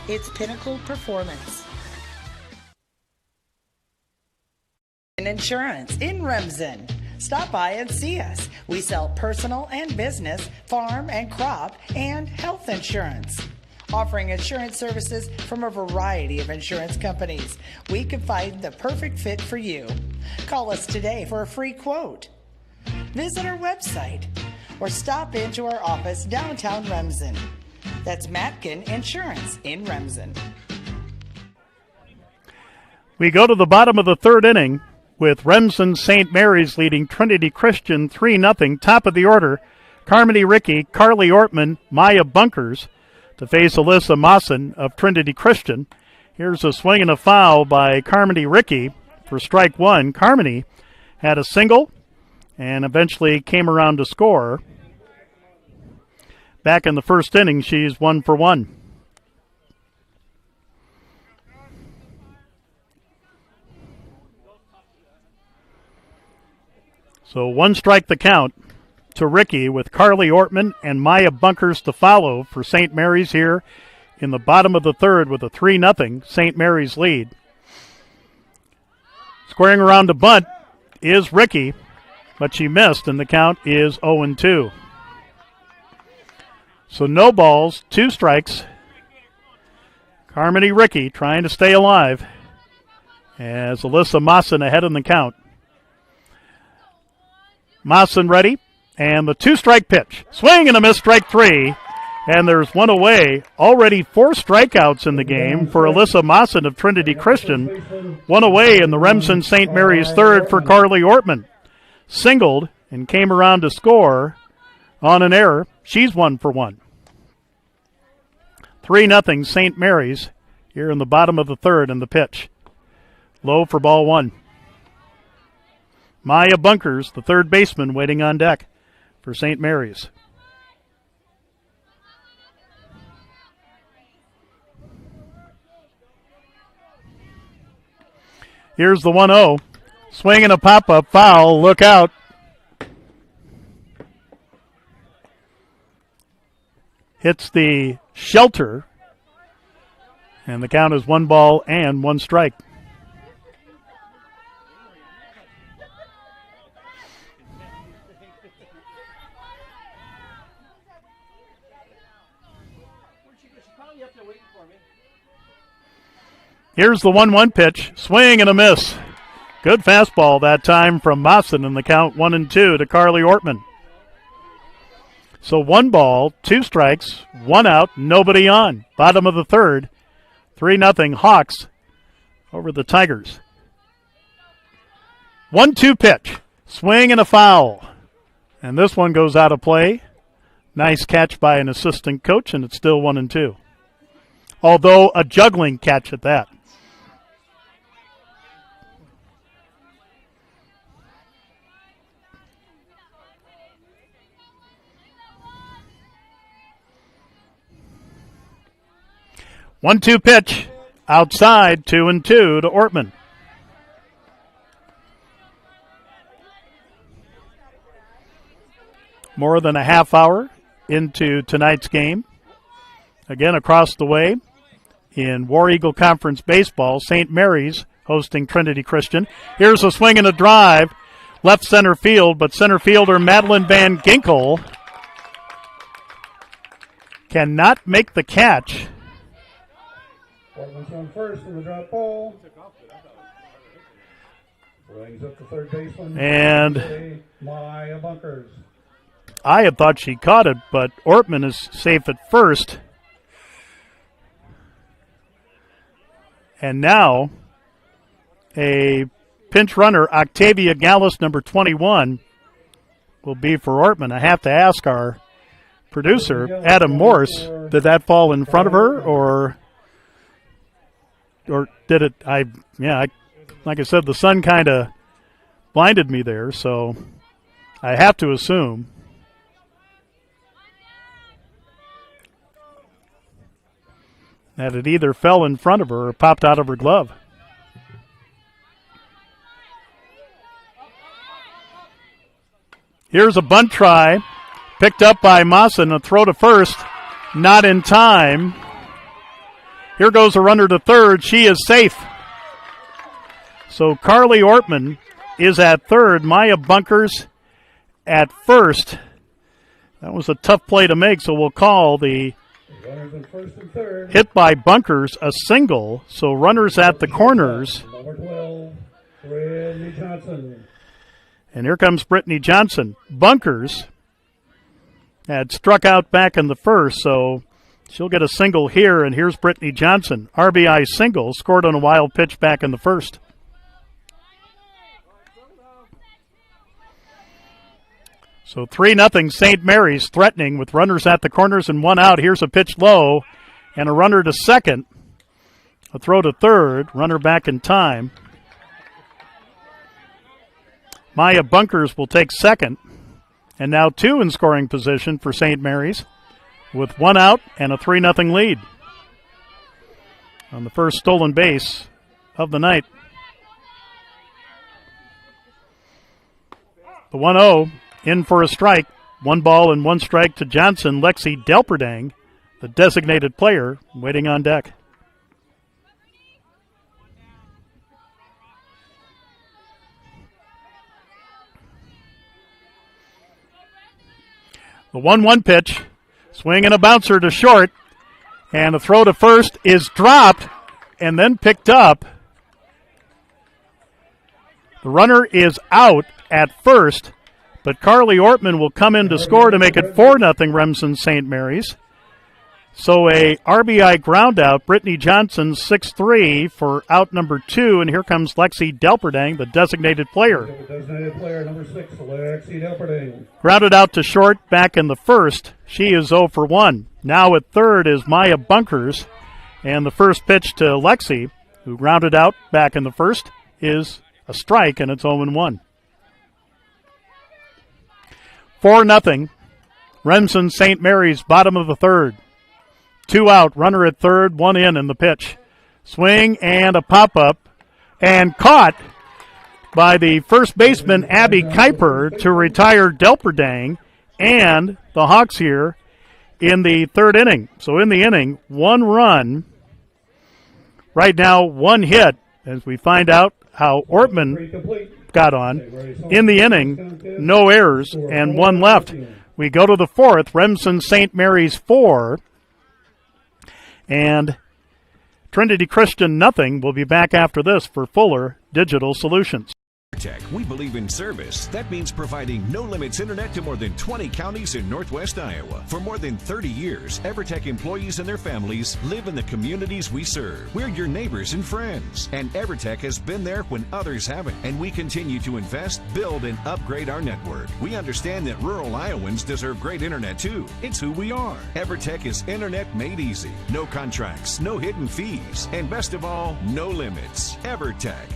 it's Pinnacle Performance. Insurance in Remsen. Stop by and see us. We sell personal and business, farm and crop, and health insurance. Offering insurance services from a variety of insurance companies, we can find the perfect fit for you. Call us today for a free quote. Visit our website or stop into our office downtown Remsen. That's Matkin Insurance in Remsen. We go to the bottom of the third inning with Remsen St. Mary's leading Trinity Christian 3-0. Top of the order, Carmody Ricky, Carly Ortman, Maya Bunkers to face Alyssa Mawson of Trinity Christian. Here's a swing and a foul by Carmody Ricky for strike one. Carmody had a single and eventually came around to score. Back in the first inning, she's 1 for 1. So one strike the count to Ricky with Carly Ortman and Maya Bunkers to follow for St. Mary's here in the bottom of the third with a 3-0 St. Mary's lead. Squaring around to bunt is Ricky, but she missed, and the count is 0-2. So no balls, 2 strikes. Carmody Ricky trying to stay alive as Alyssa Mawson ahead in the count. Mawson ready, and the 2-strike pitch. Swing and a miss, strike 3, and there's one away. Already 4 strikeouts in the game for Alyssa Mawson of Trinity Christian. 1 away in the Remsen St. Mary's third for Carly Ortman. Singled and came around to score on an error. She's 1 for 1. 3-0 St. Mary's here in the bottom of the third, and the pitch. Low for ball 1. Maya Bunkers, the third baseman, waiting on deck for St. Mary's. Here's the 1-0. Swing and a pop-up foul. Look out. Hits the shelter. And the count is 1 ball and 1 strike. Here's the 1-1 pitch. Swing and a miss. Good fastball that time from Mawson, and the count 1-2 to Carly Ortman. So 1 ball, 2 strikes, 1 out, nobody on. Bottom of the third, 3-0 Hawks over the Tigers. 1-2 pitch. Swing and a foul. And this one goes out of play. Nice catch by an assistant coach, and it's still 1-2. Although a juggling catch at that. One-two pitch, outside, 2-2 to Ortman. More than a half hour into tonight's game. Again, across the way in War Eagle Conference Baseball, St. Mary's hosting Trinity Christian. Here's a swing and a drive, left center field, but center fielder Madeline Van Ginkel cannot make the catch. Ortman's on first in the drop ball. Brings up the third baseman. And Maya Bunkers. I had thought she caught it, but Ortman is safe at first. And now a pinch runner, Octavia Gallus, number 21, will be for Ortman. I have to ask our producer, Adam Morse, did that fall in front of her, or did it? Like I said, the sun kind of blinded me there, so I have to assume. That it either fell in front of her or popped out of her glove. Here's a bunt try, picked up by Mawson, a throw to first, not in time. Here goes a runner to third. She is safe. So Carly Ortman is at third. Maya Bunkers at first. That was a tough play to make, so we'll call the hit by Bunkers a single. So runners at the corners. Number 12, Brittany Johnson. And here comes Brittany Johnson. Bunkers had struck out back in the first, so she'll get a single here, and here's Brittany Johnson. RBI single, scored on a wild pitch back in the first. So 3-0 St. Mary's, threatening with runners at the corners and one out. Here's a pitch low and a runner to second. A throw to third, runner back in time. Maya Bunkers will take second. And now two in scoring position for St. Mary's with one out and a 3-0 lead on the first stolen base of the night. The 1-0 in for a strike. 1 ball and 1 strike to Johnson. Lexi Delperdang, the designated player, waiting on deck. The 1-1 pitch, swing and a bouncer to short, and a throw to first is dropped and then picked up. The runner is out at first, but Carly Ortman will come in to score to make it 4-0 Remsen St. Mary's. So a RBI ground out, Brittany Johnson 6-3 for out number 2, and here comes Lexi Delperdang, the designated player. Designated player number 6, Lexi Delperdang. Grounded out to short back in the first. She is 0 for 1. Now at third is Maya Bunkers, and the first pitch to Lexi, who grounded out back in the first, is a strike, and it's 0-1. 4-0. Remsen St. Mary's, bottom of the third. 2 out, runner at third, 1 in the pitch. Swing and a pop-up, and caught by the first baseman, Abby Kuiper, to retire Delperdang and the Hawks here in the third inning. So in the inning, 1 run. Right now, 1 hit, as we find out how Ortman got on. In the inning, no errors and 1 left. We go to the fourth, Remsen St. Mary's 4. And Trinity Christian nothing. We'll be back after this for Fuller Digital Solutions. Tech, we believe in service. That means providing no-limits internet to more than 20 counties in Northwest Iowa. For more than 30 years, EverTech employees and their families live in the communities we serve. We're your neighbors and friends, and EverTech has been there when others haven't, and we continue to invest, build, and upgrade our network. We understand that rural Iowans deserve great internet too. It's who we are. EverTech is internet made easy. No contracts, no hidden fees, and best of all, no limits. EverTech.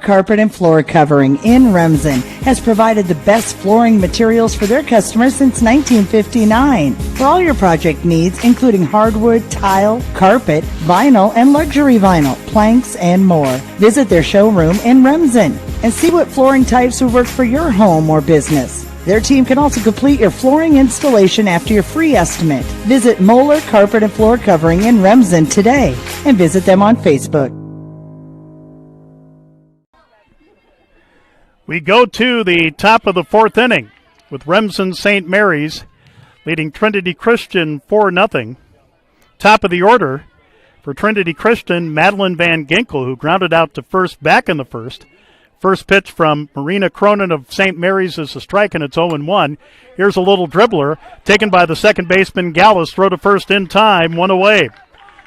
Carpet and Floor Covering in Remsen has provided the best flooring materials for their customers since 1959. For all your project needs, including hardwood, tile, carpet, vinyl, and luxury vinyl, planks, and more. Visit their showroom in Remsen and see what flooring types would work for your home or business. Their team can also complete your flooring installation after your free estimate. Visit Moeller Carpet and Floor Covering in Remsen today and visit them on Facebook. We go to the top of the fourth inning with Remsen St. Mary's leading Trinity Christian 4-0. Top of the order for Trinity Christian, Madeline Van Ginkel, who grounded out to first back in the first. First pitch from Marina Cronin of St. Mary's is a strike, and it's 0-1. Here's a little dribbler taken by the second baseman Gallus. Throw to first in time, one away.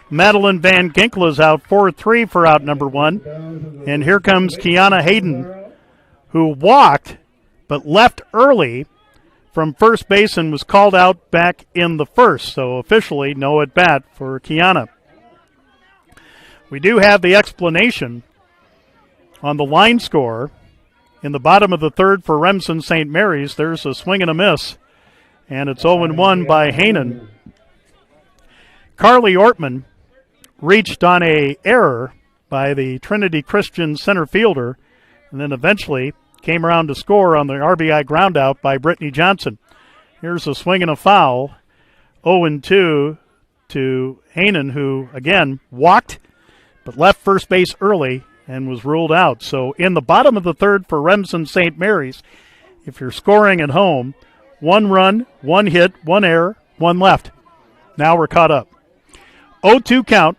Madeline Van Ginkel is out 4-3 for out number one. And here comes Kiana Hayden, who walked but left early from first base and was called out back in the first. So officially no at bat for Kiana. We do have the explanation on the line score. In the bottom of the third for Remsen St. Mary's, there's a swing and a miss, and it's 0-1 by Hainan. Carly Ortman reached on a error by the Trinity Christian center fielder, and then eventually came around to score on the RBI ground out by Brittany Johnson. Here's a swing and a foul, 0-2 to Hainan, who again walked but left first base early and was ruled out. So in the bottom of the third for Remsen St. Mary's, if you're scoring at home, 1 run, 1 hit, 1 error, 1 left. Now we're caught up. 0-2 count,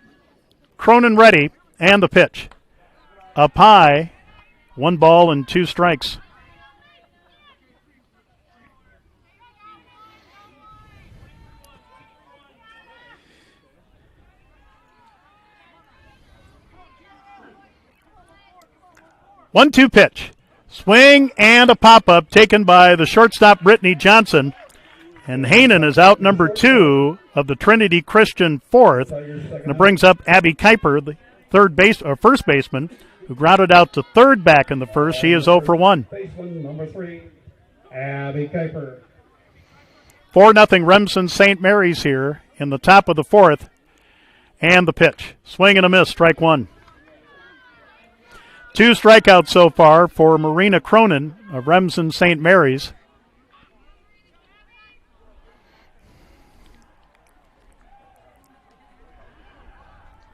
Cronin ready, and the pitch. Up high, 1 ball and 2 strikes. One-two pitch. Swing and a pop-up taken by the shortstop Brittany Johnson. And Hainan is out number 2 of the Trinity Christian fourth. And it brings up Abby Kuiper, the first baseman, who grounded out to third back in the first. He is 0 for 1. Baseman number 3, Abby Kuiper. 4-0 Remsen St. Mary's here in the top of the fourth. And the pitch. Swing and a miss, strike 1. 2 strikeouts so far for Marina Cronin of Remsen St. Mary's.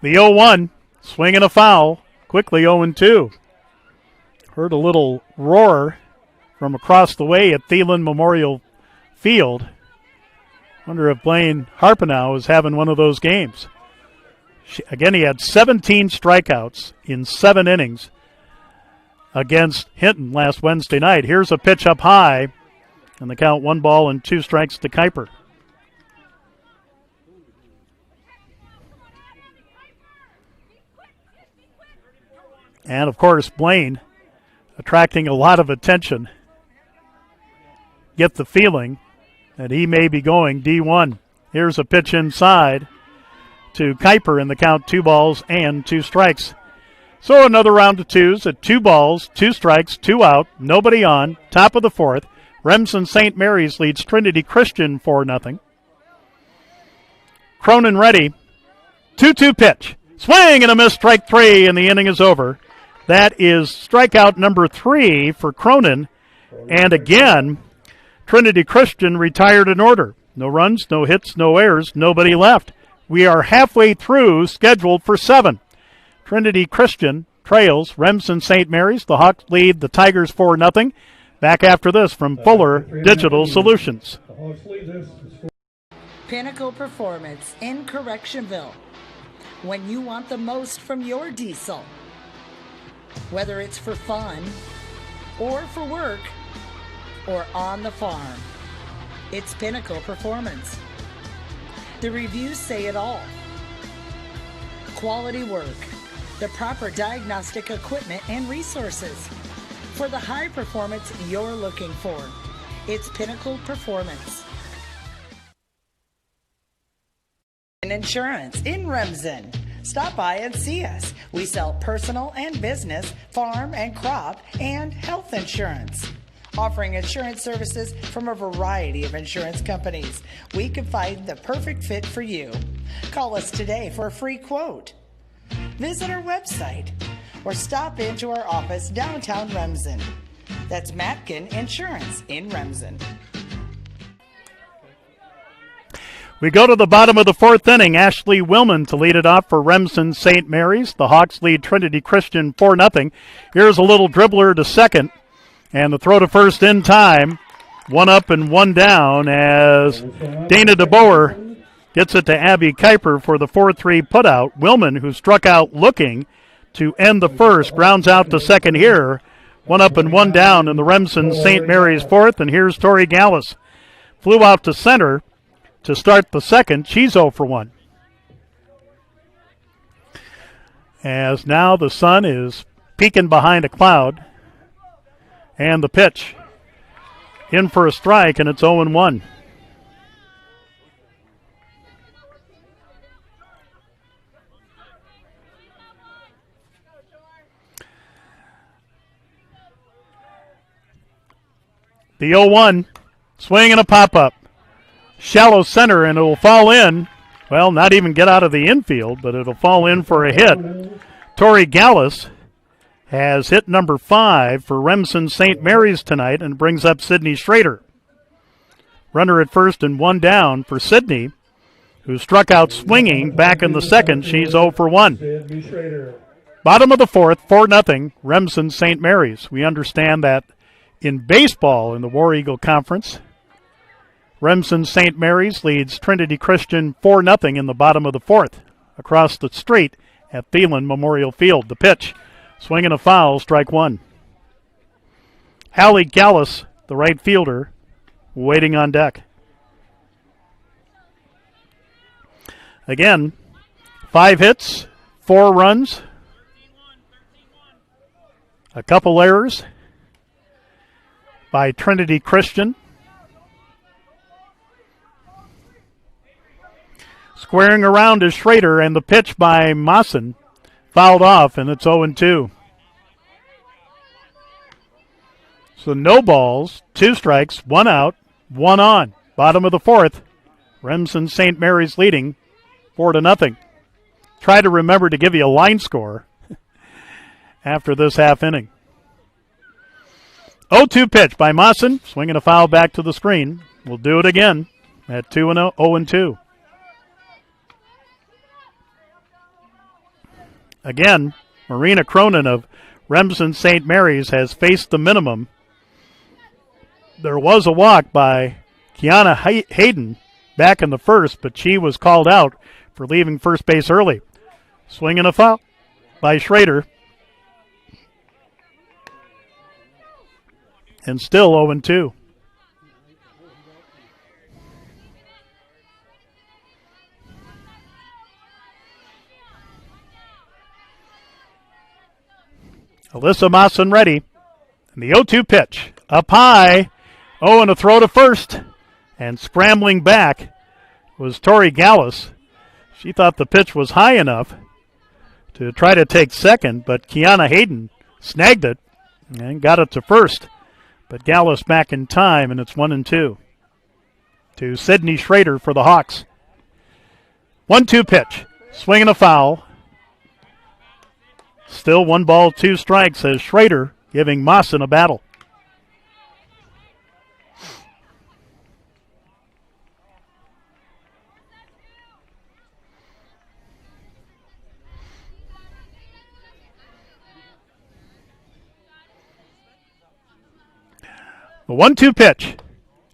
The 0-1, swing and a foul, quickly 0-2. Heard a little roar from across the way at Thielen Memorial Field. Wonder if Blaine Harpenow is having one of those games. Again, he had 17 strikeouts in 7 innings against Hinton last Wednesday night. Here's a pitch up high, and the count 1 ball and 2 strikes to Kuiper. And, of course, Blaine attracting a lot of attention. Get the feeling that he may be going D1. Here's a pitch inside to Kuiper, in the count 2 balls and 2 strikes. So another round of twos at 2 balls, 2 strikes, 2 out, nobody on, top of the fourth. Remsen St. Mary's leads Trinity Christian 4-0. Cronin ready. 2-2 pitch. Swing and a miss, strike 3, and the inning is over. That is strikeout number 3 for Cronin. And again, Trinity Christian retired in order. No runs, no hits, no errors, nobody left. We are halfway through, scheduled for 7. Trinity Christian trails Remsen St. Mary's. The Hawks lead the Tigers 4-0. Back after this from Fuller Digital Solutions. Pinnacle Performance in Correctionville. When you want the most from your diesel, whether it's for fun or for work or on the farm, it's Pinnacle Performance. The reviews say it all. Quality work, the proper diagnostic equipment and resources for the high performance you're looking for. It's Pinnacle Performance. Insurance in Remsen. Stop by and see us. We sell personal and business, farm and crop, and health insurance. Offering insurance services from a variety of insurance companies. We can find the perfect fit for you. Call us today for a free quote. Visit our website or stop into our office downtown Remsen. That's Matkin Insurance in Remsen. We go to the bottom of the fourth inning. Ashley Willman to lead it off for Remsen St. Mary's. The Hawks lead Trinity Christian 4-0. Here's a little dribbler to second. And the throw to first in time. One up and one down as Dana DeBoer gets it to Abby Kuiper for the 4-3 putout. Willman, who struck out looking to end the first, grounds out to second here. One up and one down in the Remsen St. Mary's fourth. And here's Tori Gallus. Flew out to center to start the second. She's 0 for 1. As now the sun is peeking behind a cloud. And the pitch in for a strike, and it's 0-1. The 0-1, swing and a pop-up. Shallow center, and it will fall in. Well, not even get out of the infield, but it'll fall in for a hit. Tori Gallus has hit number 5 for Remsen St. Mary's tonight and brings up Sydney Schrader. Runner at first and one down for Sydney, who struck out swinging back in the second. She's 0 for 1. Bottom of the fourth, 4-0, Remsen St. Mary's. We understand that in baseball in the War Eagle Conference, Remsen St. Mary's leads Trinity Christian 4-0 in the bottom of the fourth across the street at Thielen Memorial Field. The pitch. Swing and a foul, strike one. Hallie Gallus, the right fielder, waiting on deck. Again, 5 hits, 4 runs, a couple errors by Trinity Christian. Squaring around is Schrader, and the pitch by Mawson fouled off, and it's 0-2. So no balls, 2 strikes, 1 out, 1 on. Bottom of the fourth, Remsen St. Mary's leading 4-0. Try to remember to give you a line score after this half inning. 0-2 pitch by Mawson, swinging a foul back to the screen. We'll do it again at 0-2. Again, Marina Cronin of Remsen St. Mary's has faced the minimum. There was a walk by Kiana Hayden back in the first, but she was called out for leaving first base early. Swing and a foul by Schrader. And still 0-2. Alyssa Mawson ready. And the 0-2 pitch. Up high. Oh, and a throw to first. And scrambling back was Tori Gallus. She thought the pitch was high enough to try to take second, but Kiana Hayden snagged it and got it to first. But Gallus back in time, and it's 1-2 to Sydney Schrader for the Hawks. 1-2 pitch. Swing and a foul. Still 1 ball, 2 strikes as Schrader giving Mawson a battle. The 1-2 pitch.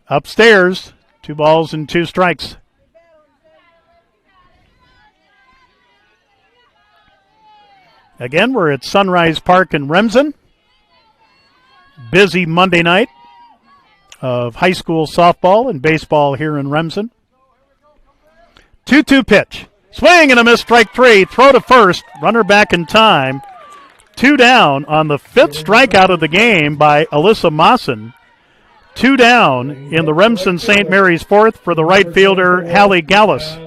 Upstairs, 2 balls and 2 strikes. Again, we're at Sunrise Park in Remsen. Busy Monday night of high school softball and baseball here in Remsen. 2-2 pitch. Swing and a miss, strike 3. Throw to first. Runner back in time. 2 down on the 5th strikeout of the game by Alyssa Mawson. 2 down in the Remsen St. Mary's 4th for the right fielder, Hallie Gallus.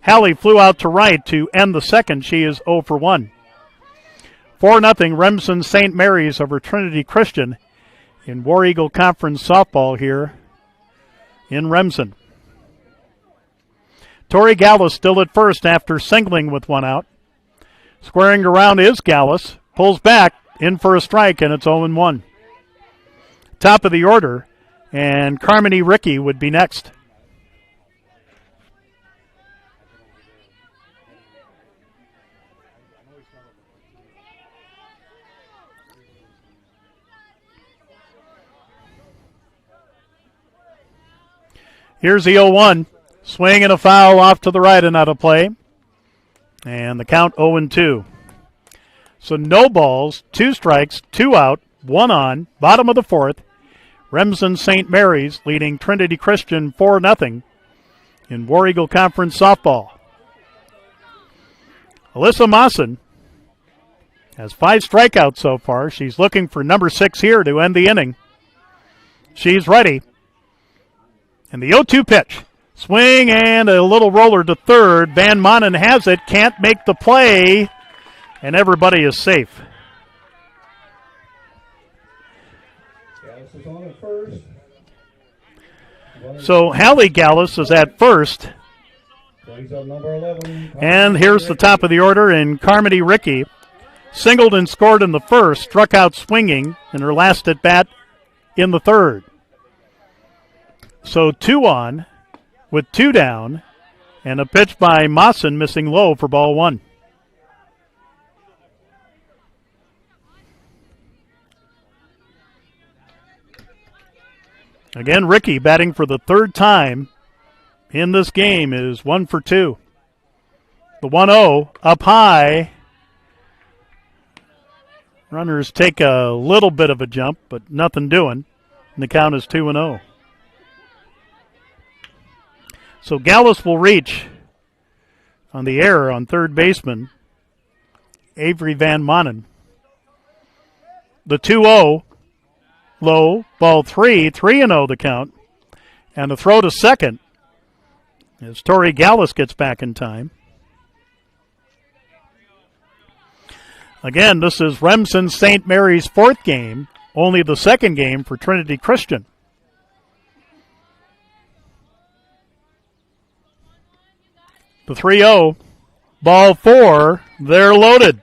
Hallie flew out to right to end the second. She is 0 for 1. 4-0 Remsen St. Mary's over Trinity Christian in War Eagle Conference softball here in Remsen. Tori Gallus still at first after singling with 1 out. Squaring around is Gallus. Pulls back, in for a strike, and it's 0-1. Top of the order, and Carmody Ricky would be next. Here's the 0-1. Swing and a foul off to the right and out of play. And the count 0-2. So no balls, 2 strikes, 2 out, 1 on, bottom of the 4th. Remsen St. Mary's leading Trinity Christian 4-0 in War Eagle Conference softball. Alyssa Mawson has 5 strikeouts so far. She's looking for number 6 here to end the inning. She's ready. And the 0-2 pitch. Swing and a little roller to third. Van Manen has it, can't make the play, and everybody is safe. Gallus is on at first. So Hallie Gallus is at first. Brings up number 11. And here's the top of the order in Carmody Ricky. Singled and scored in the first, struck out swinging in her last at bat in the third. So 2 on with 2 down, and a pitch by Mawson missing low for ball 1. Again, Ricky batting for the 3rd time in this game is 1 for 2. The 1-0 up high. Runners take a little bit of a jump, but nothing doing. And the count is 2-0. So Gallus will reach on the error on third baseman, Avery Van Manen. The 2-0, low, ball 3, 3-0 the count. And the throw to second as Tori Gallus gets back in time. Again, this is Remsen St. Mary's 4th game, only the 2nd game for Trinity Christian. The 3-0, ball 4, they're loaded.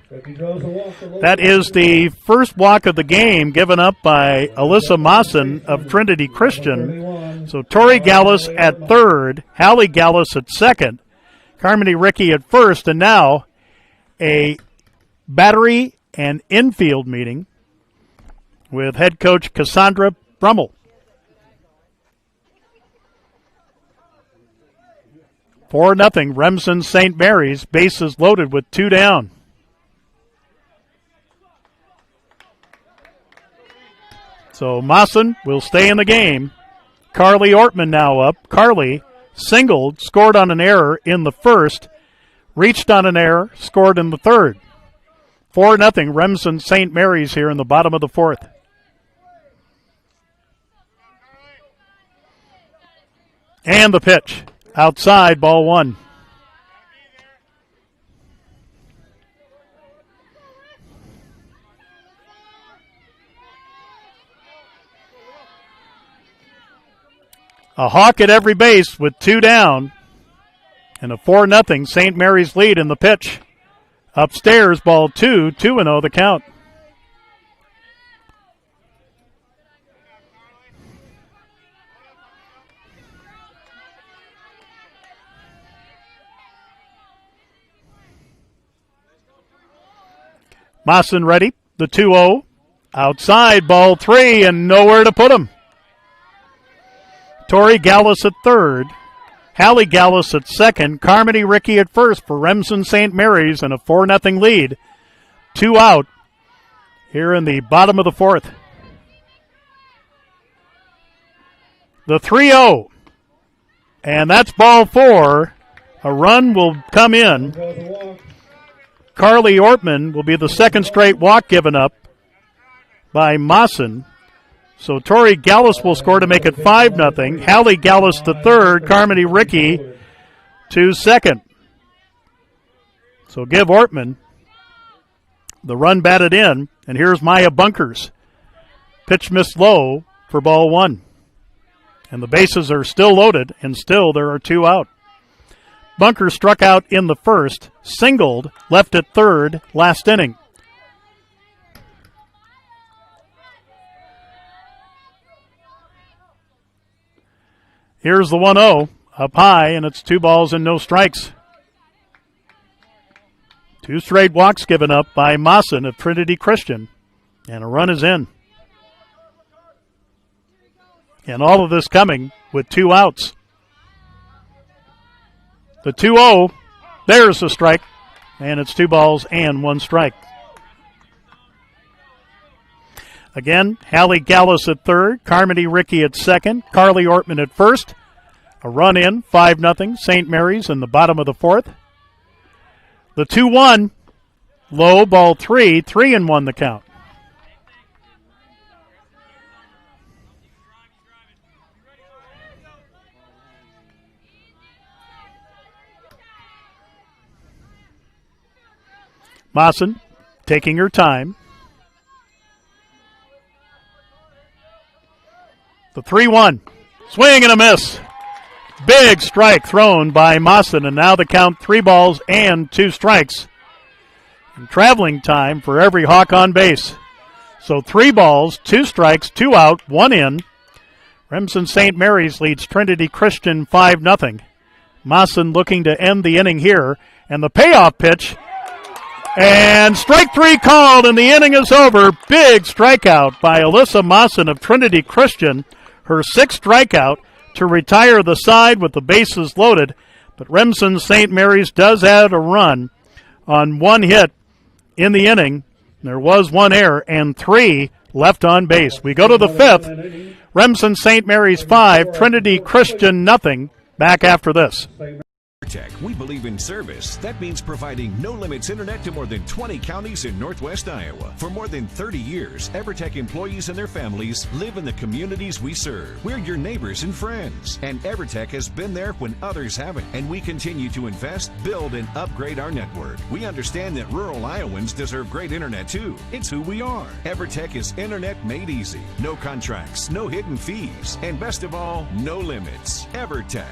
That is the first walk of the game given up by Alyssa Mawson of Trinity Christian. So Tori Gallus at 3rd, Hallie Gallus at 2nd, Carmody Ricky at 1st, and now a battery and infield meeting with head coach Cassandra Brummel. 4-0, Remsen St. Mary's, bases loaded with 2 down. So Mawson will stay in the game. Carly Ortman now up. Carly singled, scored on an error in the first, reached on an error, scored in the third. 4-0, Remsen St. Mary's here in the bottom of the 4th. And the pitch. Outside, ball 1. A hawk at every base with 2 down. And a 4-0 St. Mary's lead in the pitch. Upstairs, ball 2, 2-0 the count. Mawson ready, the 2-0. Outside, ball 3, and nowhere to put him. Tori Gallus at 3rd. Hallie Gallus at 2nd. Carmody Ricky at 1st for Remsen St. Mary's and a 4-0 lead. 2 out here in the bottom of the 4th. The 3-0. And that's ball 4. A run will come in. Carly Ortman will be the 2nd straight walk given up by Mawson. So Tori Gallus will score to make it 5-0. Hallie Gallus to 3rd. Carmody Ricky to 2nd. So give Ortman the run batted in. And here's Maya Bunkers. Pitch missed low for ball 1. And the bases are still loaded, and still there are 2 out. Bunker struck out in the first, singled, left at 3rd, last inning. Here's the 1-0, up high, and it's 2 balls and no strikes. 2 straight walks given up by Mawson of Trinity Christian, and a run is in. And all of this coming with 2 outs. The 2-0, there's the strike, and it's 2 balls and 1 strike. Again, Hallie Gallus at third, Carmody Rickey at second, Carly Ortman at first. A run in, 5-0, St. Mary's in the bottom of the 4th. The 2-1, low, ball 3, 3-1 the count. Mawson taking her time. The 3-1. Swing and a miss. Big strike thrown by Mawson, and now the count 3 balls and 2 strikes. And traveling time for every Hawk on base. So 3 balls, 2 strikes, 2 out, 1 in. Remsen St. Mary's leads Trinity Christian 5-0. Mawson looking to end the inning here, and the payoff pitch. And strike 3 called, and the inning is over. Big strikeout by Alyssa Mawson of Trinity Christian. Her 6th strikeout to retire the side with the bases loaded. But Remsen St. Mary's does add a run on 1 hit in the inning. There was 1 error and 3 left on base. We go to the 5th. Remsen St. Mary's 5, Trinity Christian 0. Back after this. EverTech, we believe in service. That means providing no-limits internet to more than 20 counties in Northwest Iowa. For more than 30 years, EverTech employees and their families live in the communities we serve. We're your neighbors and friends. And EverTech has been there when others haven't. And we continue to invest, build, and upgrade our network. We understand that rural Iowans deserve great internet too. It's who we are. EverTech is internet made easy. No contracts, no hidden fees, and best of all, no limits. EverTech.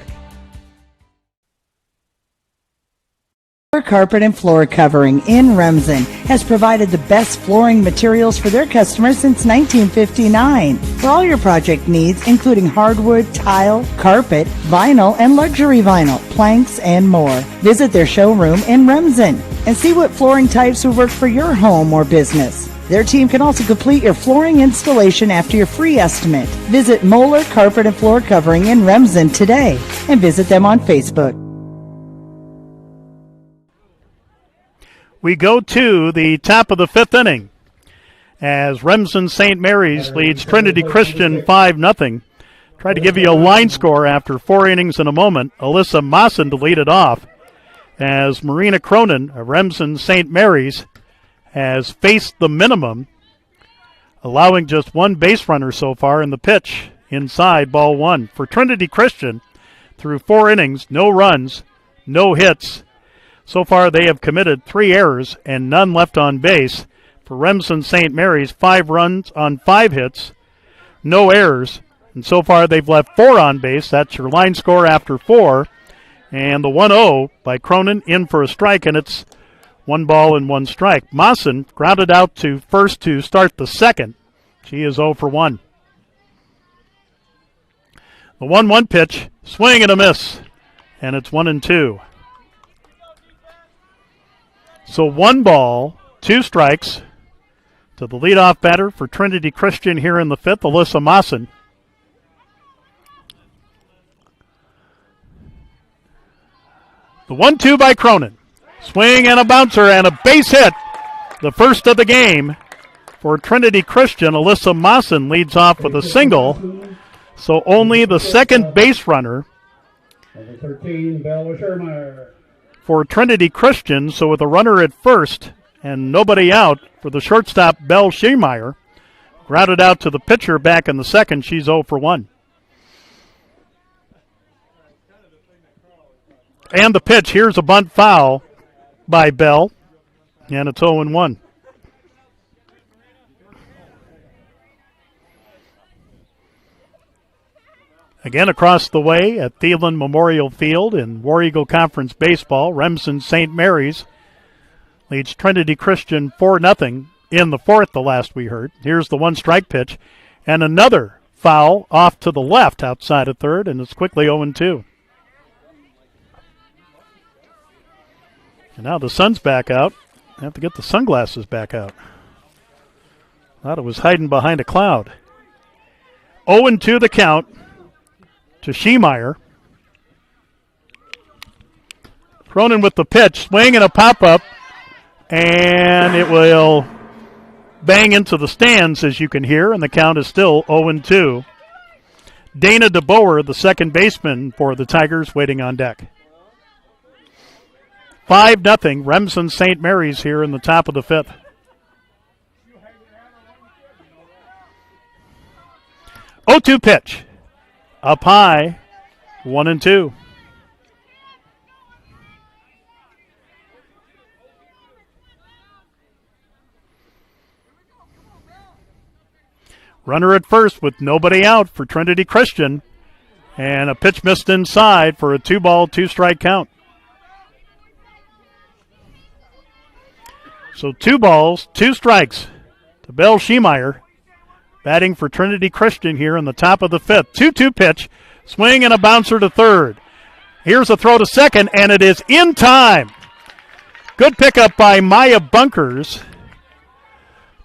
Carpet and Floor Covering in Remsen has provided the best flooring materials for their customers since 1959. For all your project needs, including hardwood, tile, carpet, vinyl, and luxury vinyl, planks, and more. Visit their showroom in Remsen and see what flooring types will work for your home or business. Their team can also complete your flooring installation after your free estimate. Visit Moeller Carpet and Floor Covering in Remsen today and visit them on Facebook. We go to the top of the 5th inning as Remsen St. Mary's leads Trinity Christian 5-0. Try to give you a line score after 4 innings in a moment. Alyssa Mawson to lead it off as Marina Cronin of Remsen St. Mary's has faced the minimum, allowing just 1 base runner so far in the pitch inside ball 1. For Trinity Christian, through 4 innings, no runs, no hits. So far, they have committed 3 errors and none left on base. For Remsen St. Mary's, 5 runs on 5 hits, no errors. And so far, they've left 4 on base. That's your line score after 4. And the 1-0 by Cronin in for a strike, and it's 1 ball and 1 strike. Mawson grounded out to first to start the 2nd. She is 0 for 1. The 1-1 pitch, swing and a miss, and it's 1-2. So 1 ball, 2 strikes to the leadoff batter for Trinity Christian here in the 5th, Alyssa Mawson. The 1-2 by Cronin. Swing and a bouncer and a base hit. The first of the game for Trinity Christian. Alyssa Mawson leads off with a single. So only the 2nd base runner. Number 13, Bella Schermeyer. For Trinity Christian, so with a runner at first and nobody out for the shortstop, Belle Schiemeyer. Grounded out to the pitcher back in the 2nd. She's 0 for 1. And the pitch. Here's a bunt foul by Bell, and it's 0-1. Again, across the way at Thielen Memorial Field in War Eagle Conference Baseball, Remsen St. Mary's leads Trinity Christian 4-0 in the 4th, the last we heard. Here's the 1-strike pitch, and another foul off to the left outside of 3rd, and it's quickly 0-2. And now the sun's back out. I have to get the sunglasses back out. Thought it was hiding behind a cloud. 0-2 the count to Schemeyer. Cronin with the pitch, swing and a pop-up, and it will bang into the stands, as you can hear, and the count is still 0-2. Dana DeBoer, the second baseman for the Tigers, waiting on deck. 5-0, Remsen St. Mary's here in the top of the fifth. Oh, 2 pitch. Up high, 1-2. Runner at first with nobody out for Trinity Christian. And a pitch missed inside for a 2-ball, 2-strike count. So 2 balls, 2 strikes to Bill Schemeyer. Batting for Trinity Christian here in the top of the fifth. 2-2 pitch. Swing and a bouncer to third. Here's a throw to second, and it is in time. Good pickup by Maya Bunkers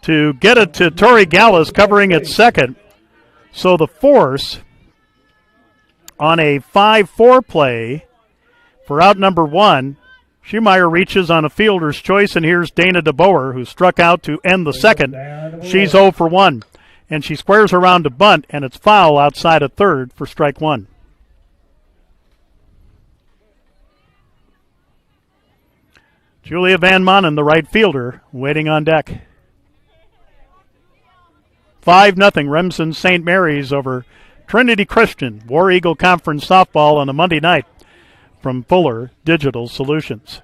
to get it to Tori Gallus covering at second. So the force on a 5-4 play for out number 1. Schemeyer reaches on a fielder's choice, and here's Dana DeBoer, who struck out to end the second. She's 0 for 1, and she squares around to bunt, and it's foul outside of third for strike 1. Julia Van Manen, the right fielder, waiting on deck. 5-0, Remsen St. Mary's over Trinity Christian, War Eagle Conference softball on a Monday night from Fuller Digital Solutions.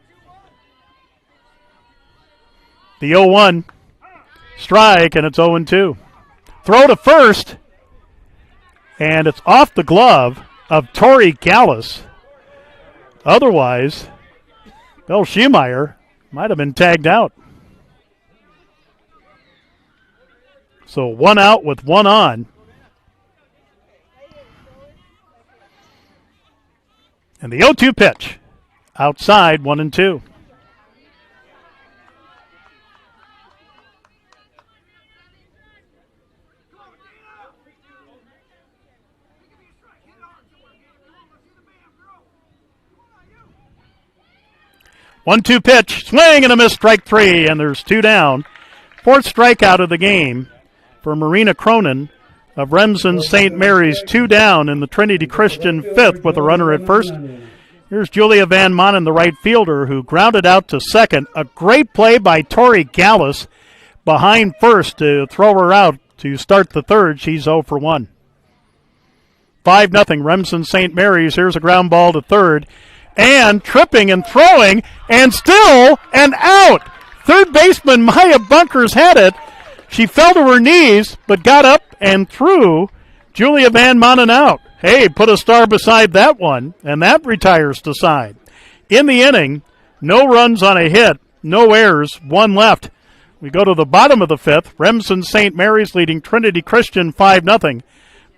The 0-1 strike, and it's 0-2. Throw to first, and it's off the glove of Tori Gallus. Otherwise, Bill Schemeyer might have been tagged out. So 1 out with 1 on. And the 0-2 pitch. Outside, 1-2. One-two pitch, swing and a miss, strike 3, and there's 2 down. 4th strikeout of the game for Marina Cronin of Remsen St. Mary's. 2 down in the Trinity Christian 5th with a runner at first. Here's Julia Van Manen, the right fielder, who grounded out to second. A great play by Tori Gallus behind first to throw her out to start the third. She's 0 for 1. 5-0, Remsen St. Mary's. Here's a ground ball to third. And tripping and throwing, and still an out. Third baseman Maya Bunkers had it. She fell to her knees, but got up and threw Julia Van Manen out. Hey, put a star beside that one, and that retires to side. In the inning, no runs on a hit, no errors, 1 left. We go to the bottom of the 5th. Remsen St. Mary's leading Trinity Christian 5-0.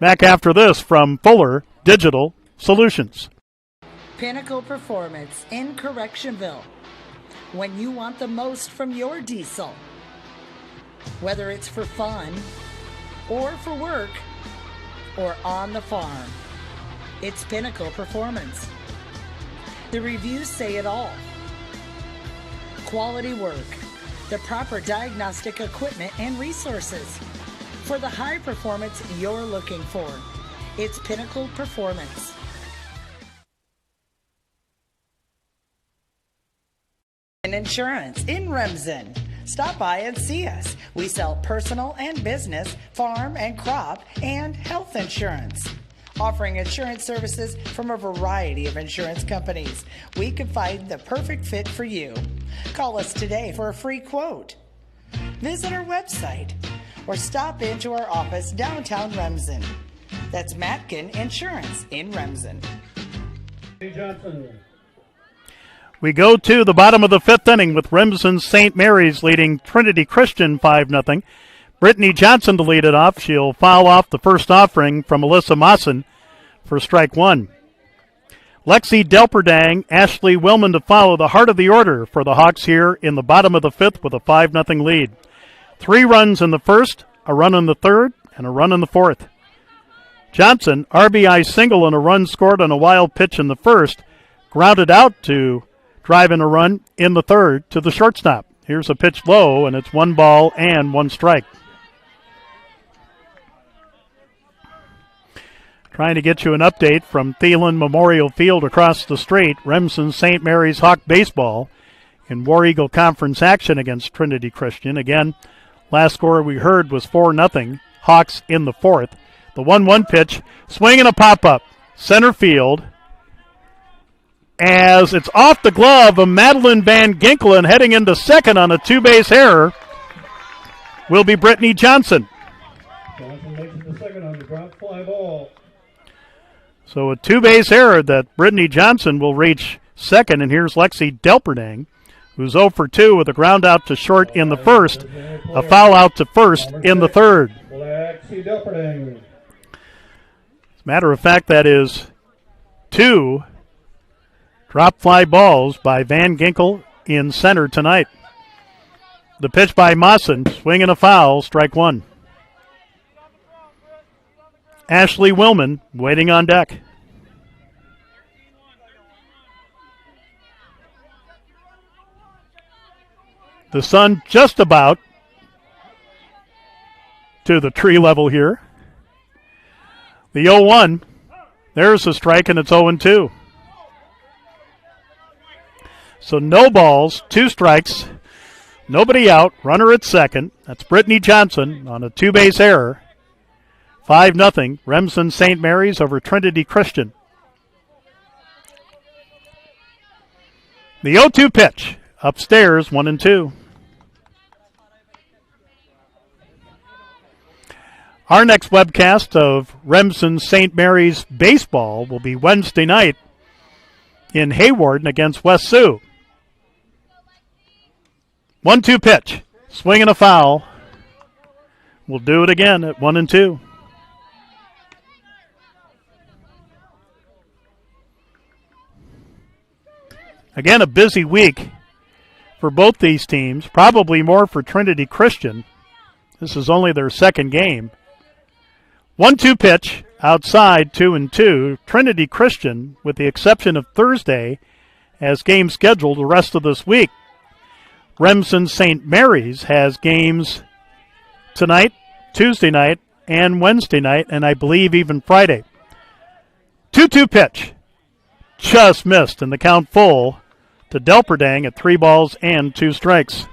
Back after this from Fuller Digital Solutions. Pinnacle Performance in Correctionville. When you want the most from your diesel, whether it's for fun or for work or on the farm, it's Pinnacle Performance. The reviews say it all. Quality work, the proper diagnostic equipment and resources for the high performance you're looking for. It's Pinnacle Performance. Insurance in Remsen. Stop by and see us. We sell personal and business, farm and crop, and health insurance. Offering insurance services from a variety of insurance companies. We can find the perfect fit for you. Call us today for a free quote. Visit our website or stop into our office downtown Remsen. That's Matkin Insurance in Remsen. Johnson. We go to the bottom of the 5th inning with Remsen St. Mary's leading Trinity Christian 5-0. Brittany Johnson to lead it off. She'll foul off the first offering from Alyssa Mawson for strike 1. Lexi Delperdang, Ashley Willman to follow the heart of the order for the Hawks here in the bottom of the 5th with a 5-0 lead. 3 runs in the first, a run in the third, and a run in the fourth. Johnson, RBI single and a run scored on a wild pitch in the first, grounded out to drive in a run in the third to the shortstop. Here's a pitch low, and it's 1 ball and 1 strike. Trying to get you an update from Thielen Memorial Field across the street. Remsen St. Mary's Hawk baseball in War Eagle Conference action against Trinity Christian. Again, last score we heard was 4-0. Hawks in the fourth. The 1-1 pitch, swing and a pop-up. Center field. As it's off the glove of Madeline Van Ginkelen, heading into second on a 2-base error will be Brittany Johnson. Johnson makes it to second on the drop fly ball. So a 2-base error that Brittany Johnson will reach second, and here's Lexi Delperdang, who's 0 for 2 with a ground out to short in the first, a foul out to first in the third. Lexi Delperdang. As a matter of fact, that is 2 drop fly balls by Van Ginkel in center tonight. The pitch by Mawson, swing and a foul, strike 1. Ashley Willman waiting on deck. The sun just about to the tree level here. The 0-1, there's a strike, and it's 0-2. So no balls, 2 strikes, nobody out, runner at second. That's Brittany Johnson on a 2-base error. 5-0, Remsen St. Mary's over Trinity Christian. The 0-2 pitch, upstairs, 1-2. Our next webcast of Remsen St. Mary's baseball will be Wednesday night in Hawarden against West Sioux. 1-2 pitch, swing and a foul. We'll do it again at 1-2. Again, a busy week for both these teams, probably more for Trinity Christian. This is only their second game. 1-2 pitch, outside, 2-2. Trinity Christian, with the exception of Thursday, has games scheduled the rest of this week. Remsen St. Mary's has games tonight, Tuesday night, and Wednesday night, and I believe even Friday. 2-2 pitch, just missed, and the count full to Delperdang at 3 balls and 2 strikes.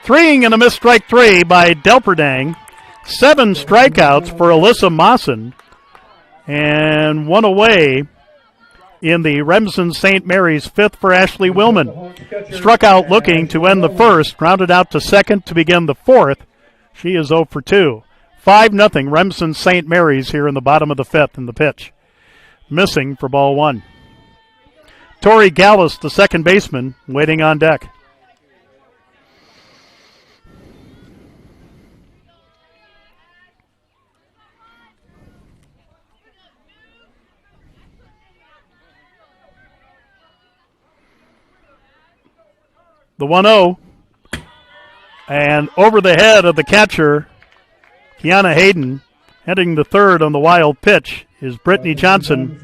Three and a missed strike 3 by Delperdang. 7 strikeouts for Alyssa Mawson, and 1 away in the Remsen St. Mary's 5th for Ashley Willman. Struck out looking to end the first, grounded out to second to begin the fourth. She is 0 for 2. 5-0 Remsen St. Mary's here in the bottom of the 5th in the pitch. Missing for ball 1. Tori Gallus, the second baseman, waiting on deck. The 1-0, and over the head of the catcher, Kiana Hayden, heading to third on the wild pitch, is Brittany Johnson.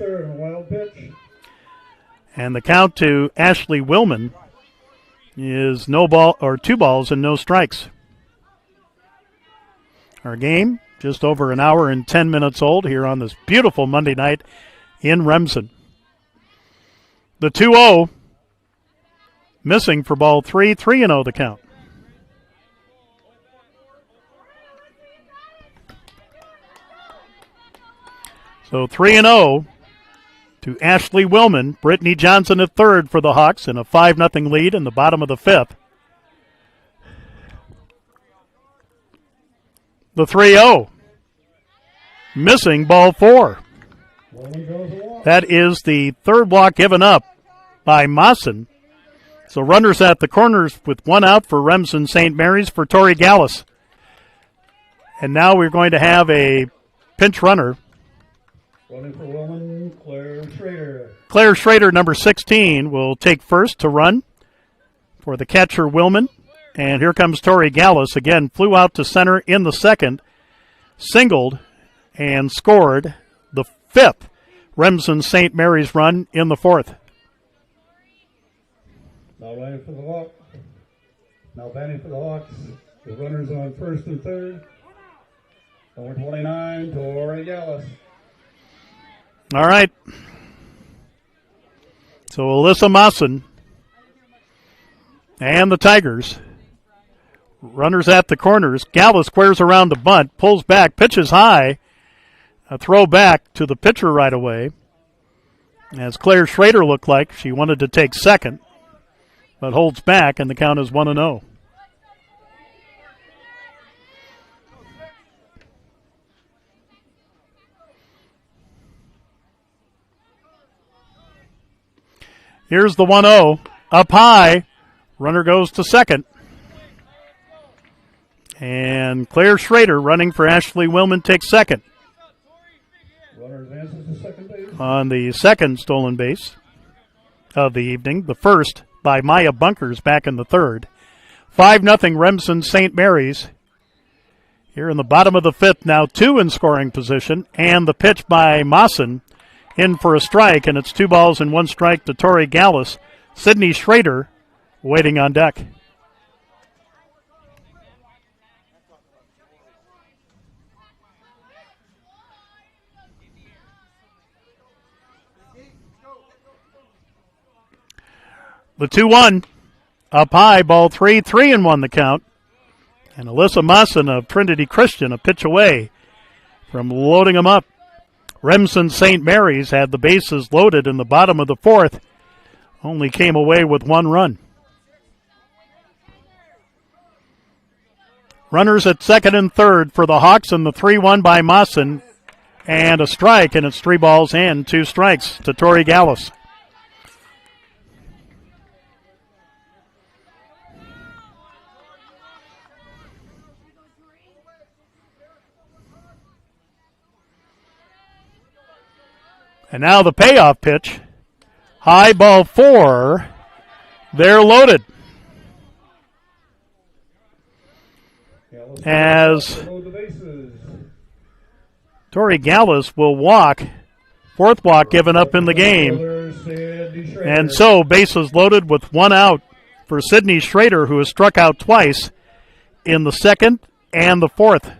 And the count to Ashley Willman is 2 balls and no strikes. Our game, just over an hour and 10 minutes old here on this beautiful Monday night in Remsen. The 2-0. Missing for ball 3, 3-0 the count. So 3-0 to Ashley Willman. Brittany Johnson at third for the Hawks in a 5-0 lead in the bottom of the 5th. The 3-0. Missing ball 4. That is the third walk given up by Mawson. So runners at the corners with 1 out for Remsen St. Mary's for Tori Gallus. And now we're going to have a pinch runner Running for woman, Claire Schrader. Claire Schrader, number 16, will take first to run for the catcher, Willman. And here comes Tori Gallus. Again, flew out to center in the second, singled, and scored the fifth Remsen St. Mary's run in the fourth. Now running for the Hawks. Now batting for the Hawks. The runners on first and third. Number 29, Tori Gallus. All right. So Alyssa Mawson and the Tigers. Runners at the corners. Gallus squares around the bunt, pulls back, pitches high. A throw back to the pitcher right away. As Claire Schrader looked like she wanted to take second, but holds back, and the count is 1-0. Here's the 1-0. Up high. Runner goes to second. And Claire Schrader, running for Ashley Willman, takes second. Runner advances to second base. On the second stolen base of the evening. The first by Maya Bunkers back in the third. 5-0 Remsen St. Mary's. Here in the bottom of the fifth, now 2 in scoring position. And the pitch by Mawson in for a strike, and it's 2 balls and 1 strike to Tori Gallus. Sydney Schrader waiting on deck. The 2-1, up high, ball 3, 3-1 the count. And Alyssa Mawson of Trinity Christian a pitch away from loading them up. Remsen St. Mary's had the bases loaded in the bottom of the fourth, only came away with 1 run. Runners at second and third for the Hawks, and the 3-1 by Mawson, and a strike, and it's 3 balls and 2 strikes to Tori Gallus. And now the payoff pitch. High, ball 4. They're loaded. As Tori Gallus will walk. 4th walk given up in the game. And so bases loaded with 1 out for Sydney Schrader, who has struck out twice in the second and the fourth.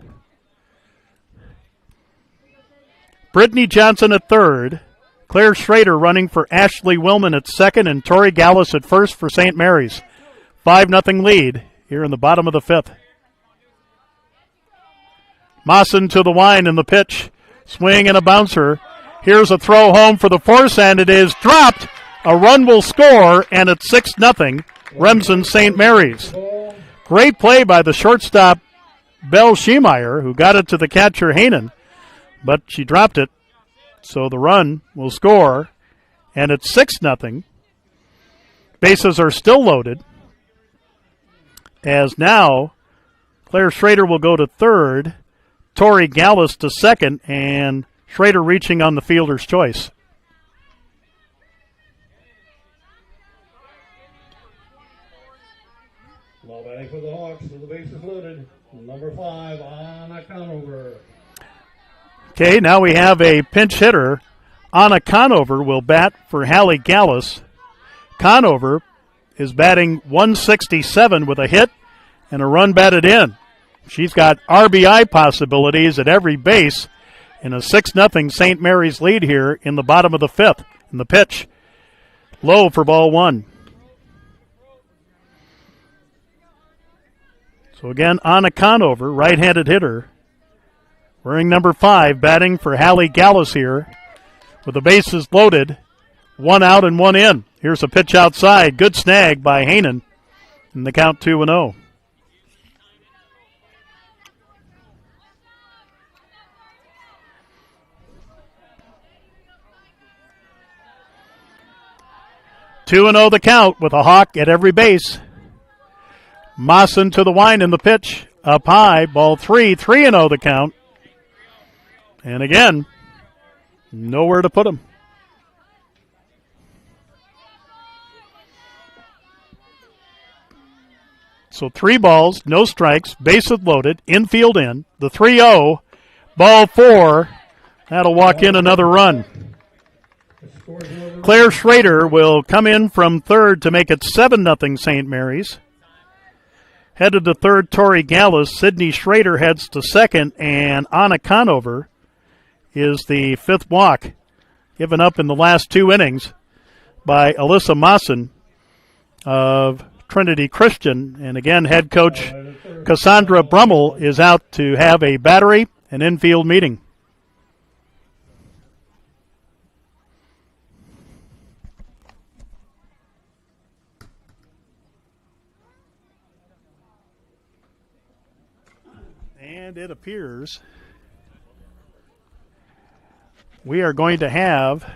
Brittany Johnson at third. Claire Schrader running for Ashley Willman at second, and Tori Gallus at first for St. Mary's. 5-0 lead here in the bottom of the fifth. Mawson to the line in the pitch. Swing and a bouncer. Here's a throw home for the force, and it is dropped. A run will score, and it's 6-0 Remsen St. Mary's. Great play by the shortstop, Belle Schiemeyer, who got it to the catcher, Haanen, but she dropped it. So the run will score, and it's 6-0. Bases are still loaded, as now Claire Schrader will go to third, Tori Gallus to second, and Schrader reaching on the fielder's choice. Now batting for the Hawks, so the base is loaded. Number 5, Anna Conover. Okay, now we have a pinch hitter. Anna Conover will bat for Hallie Gallus. Conover is batting 167 with a hit and a run batted in. She's got RBI possibilities at every base in a 6-0 St. Mary's lead here in the bottom of the fifth. And the pitch, low for ball 1. So again, Anna Conover, right-handed hitter, wearing number 5, batting for Hallie Gallus here with the bases loaded, 1 out and 1 in. Here's a pitch outside. Good snag by Haanen, and the count 2-0. Two and 0 the count with a Hawk at every base. Mawson to the line in the pitch. Up high, ball 3, 3-0 the count. And again, Nowhere to put him. So 3 balls, no strikes, bases loaded, infield in. The 3-0, ball 4. That'll walk in another run. Claire Schrader will come in from third to make it 7-0 St. Mary's. Headed to third, Tori Gallus. Sydney Schrader heads to second, and Anna Conover is the 5th walk, given up in the last 2 innings by Alyssa Mawson of Trinity Christian. And again, head coach Cassandra Brummel is out to have a battery and infield meeting. And it appears we are going to have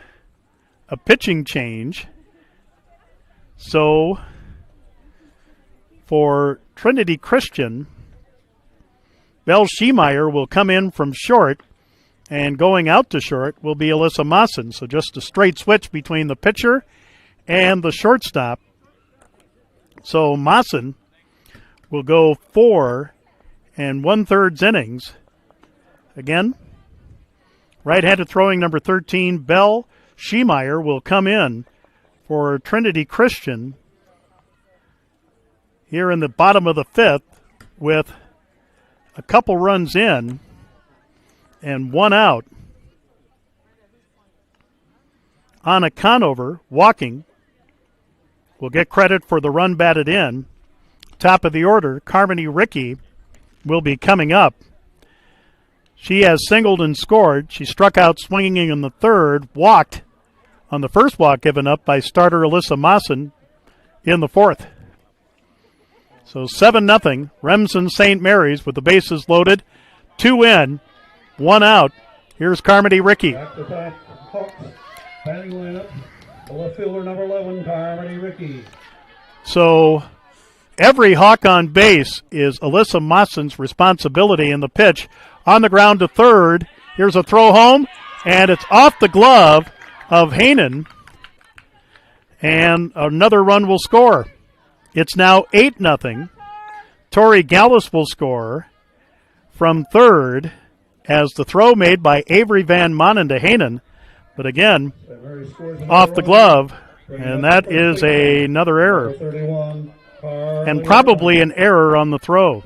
a pitching change. So for Trinity Christian, Belle Schiemeyer will come in from short, and going out to short will be Alyssa Mawson. So just a straight switch between the pitcher and the shortstop. So Mawson will go 4 1/3 innings. Again, right-handed throwing number 13, Belle Schiemeyer will come in for Trinity Christian here in the bottom of the 5th with a couple runs in and 1 out. Anna Conover, walking, will get credit for the run batted in. Top of the order, Carmody Rickey will be coming up. She has singled and scored. She struck out swinging in the 3rd, walked on the first walk given up by starter Alyssa Mawson in the 4th. So 7-0, Remsen St. Mary's with the bases loaded, 2 in, 1 out. Here's Carmody Rickey. Back to back, Hawks, batting lineup, the left fielder number 11, Carmody Rickey. So every Hawk on base is Alyssa Mawson's responsibility in the pitch. On the ground to third. Here's a throw home, and it's off the glove of Hainan. And another run will score. It's now 8-0. Tori Gallus will score from third as the throw made by Avery Van Manen to Hainan. But again, off the glove, and that is another error. And probably an error on the throw.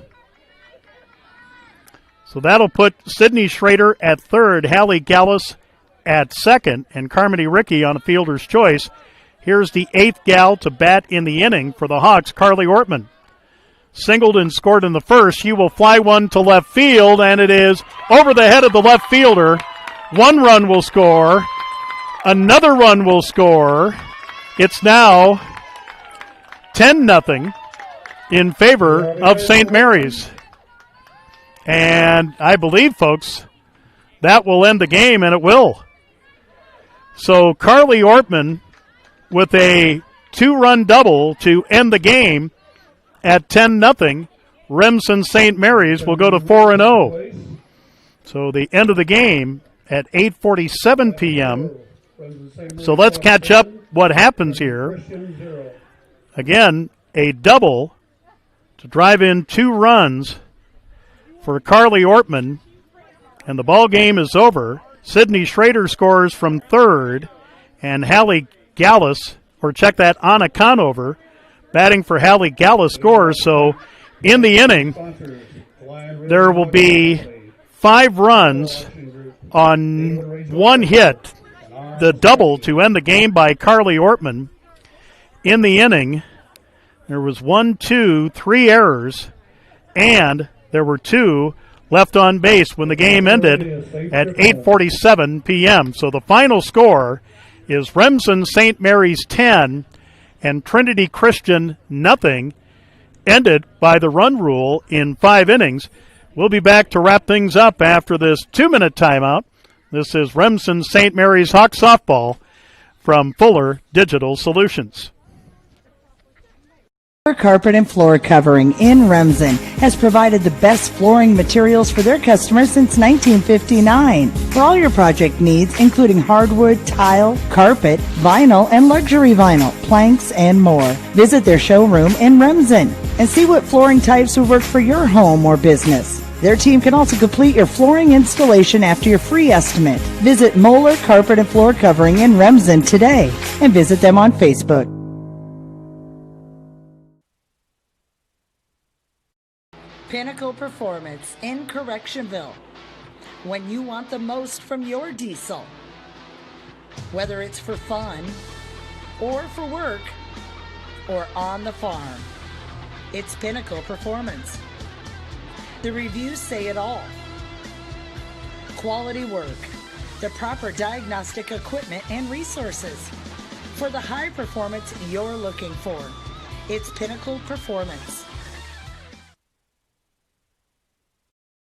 So that'll put Sydney Schrader at third, Hallie Gallus at second, and Carmody Rickey on a fielder's choice. Here's the 8th gal to bat in the inning for the Hawks, Carly Ortman. Singled and scored in the first. She will fly one to left field, and it is over the head of the left fielder. 1 run will score. Another run will score. It's now 10-0 in favor of St. Mary's. And I believe, folks, that will end the game, and it will. So Carly Ortman with a 2-run double to end the game at 10-0. Remsen St. Mary's will go to 4-0. So the end of the game at 8:47 p.m. So let's catch up what happens here. Again, a double to drive in 2 runs for Carly Ortman, and the ball game is over. Sydney Schrader scores from third, and Hallie Gallus, or check that, Anna Conover, batting for Hallie Gallus scores. So in the inning, there will be 5 runs on 1 hit, the double to end the game by Carly Ortman. In the inning, there was 1, 2, 3 errors, and there were 2 left on base when the game ended at 8:47 p.m. So the final score is Remsen St. Mary's 10 and Trinity Christian nothing, ended by the run rule in 5 innings. We'll be back to wrap things up after this 2-minute timeout. This is Remsen St. Mary's Hawk Softball from Fuller Digital Solutions. Carpet and Floor Covering in Remsen has provided the best flooring materials for their customers since 1959. For all your project needs, including hardwood, tile, carpet, vinyl, and luxury vinyl, planks, and more. Visit their showroom in Remsen and see what flooring types would work for your home or business. Their team can also complete your flooring installation after your free estimate. Visit Moeller Carpet and Floor Covering in Remsen today and visit them on Facebook. Pinnacle Performance in Correctionville. When you want the most from your diesel, whether it's for fun or for work or on the farm, it's Pinnacle Performance. The reviews say it all. Quality work, the proper diagnostic equipment and resources for the high performance you're looking for. It's Pinnacle Performance.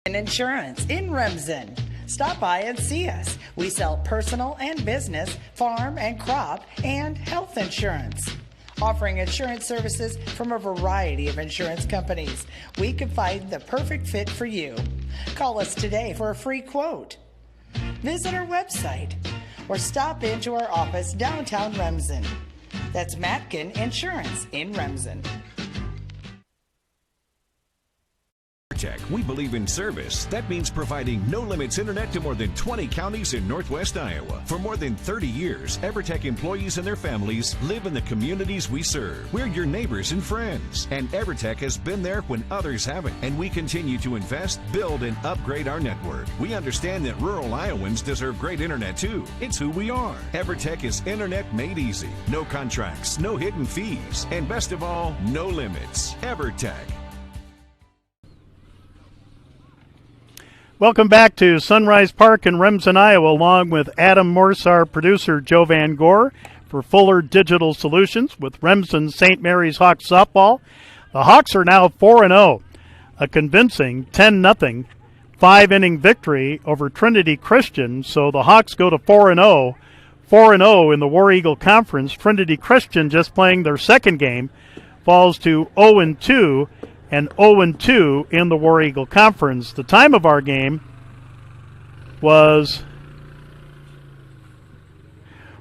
Insurance in Remsen. Stop by and see us. We sell personal and business, farm and crop, and health insurance. Offering insurance services from a variety of insurance companies. We can find the perfect fit for you. Call us today for a free quote. Visit our website or stop into our office downtown Remsen. That's Matkin Insurance in Remsen. We believe in service. That means providing no-limits internet to more than 20 counties in Northwest Iowa. For more than 30 years, EverTech employees and their families live in the communities we serve. We're your neighbors and friends. And EverTech has been there when others haven't. And we continue to invest, build, and upgrade our network. We understand that rural Iowans deserve great internet too. It's who we are. EverTech is internet made easy. No contracts, no hidden fees, and best of all, no limits. EverTech. Welcome back to Sunrise Park in Remsen, Iowa, along with Adam Morse, our producer, Joe Van Gore, for Fuller Digital Solutions with Remsen St. Mary's Hawks softball. The Hawks are now 4-0, a convincing 10-0 5-inning victory over Trinity Christian. So the Hawks go to 4-0, 4-0 in the War Eagle Conference. Trinity Christian, just playing their second game, falls to 0-2. And 0-2 in the War Eagle Conference. The time of our game was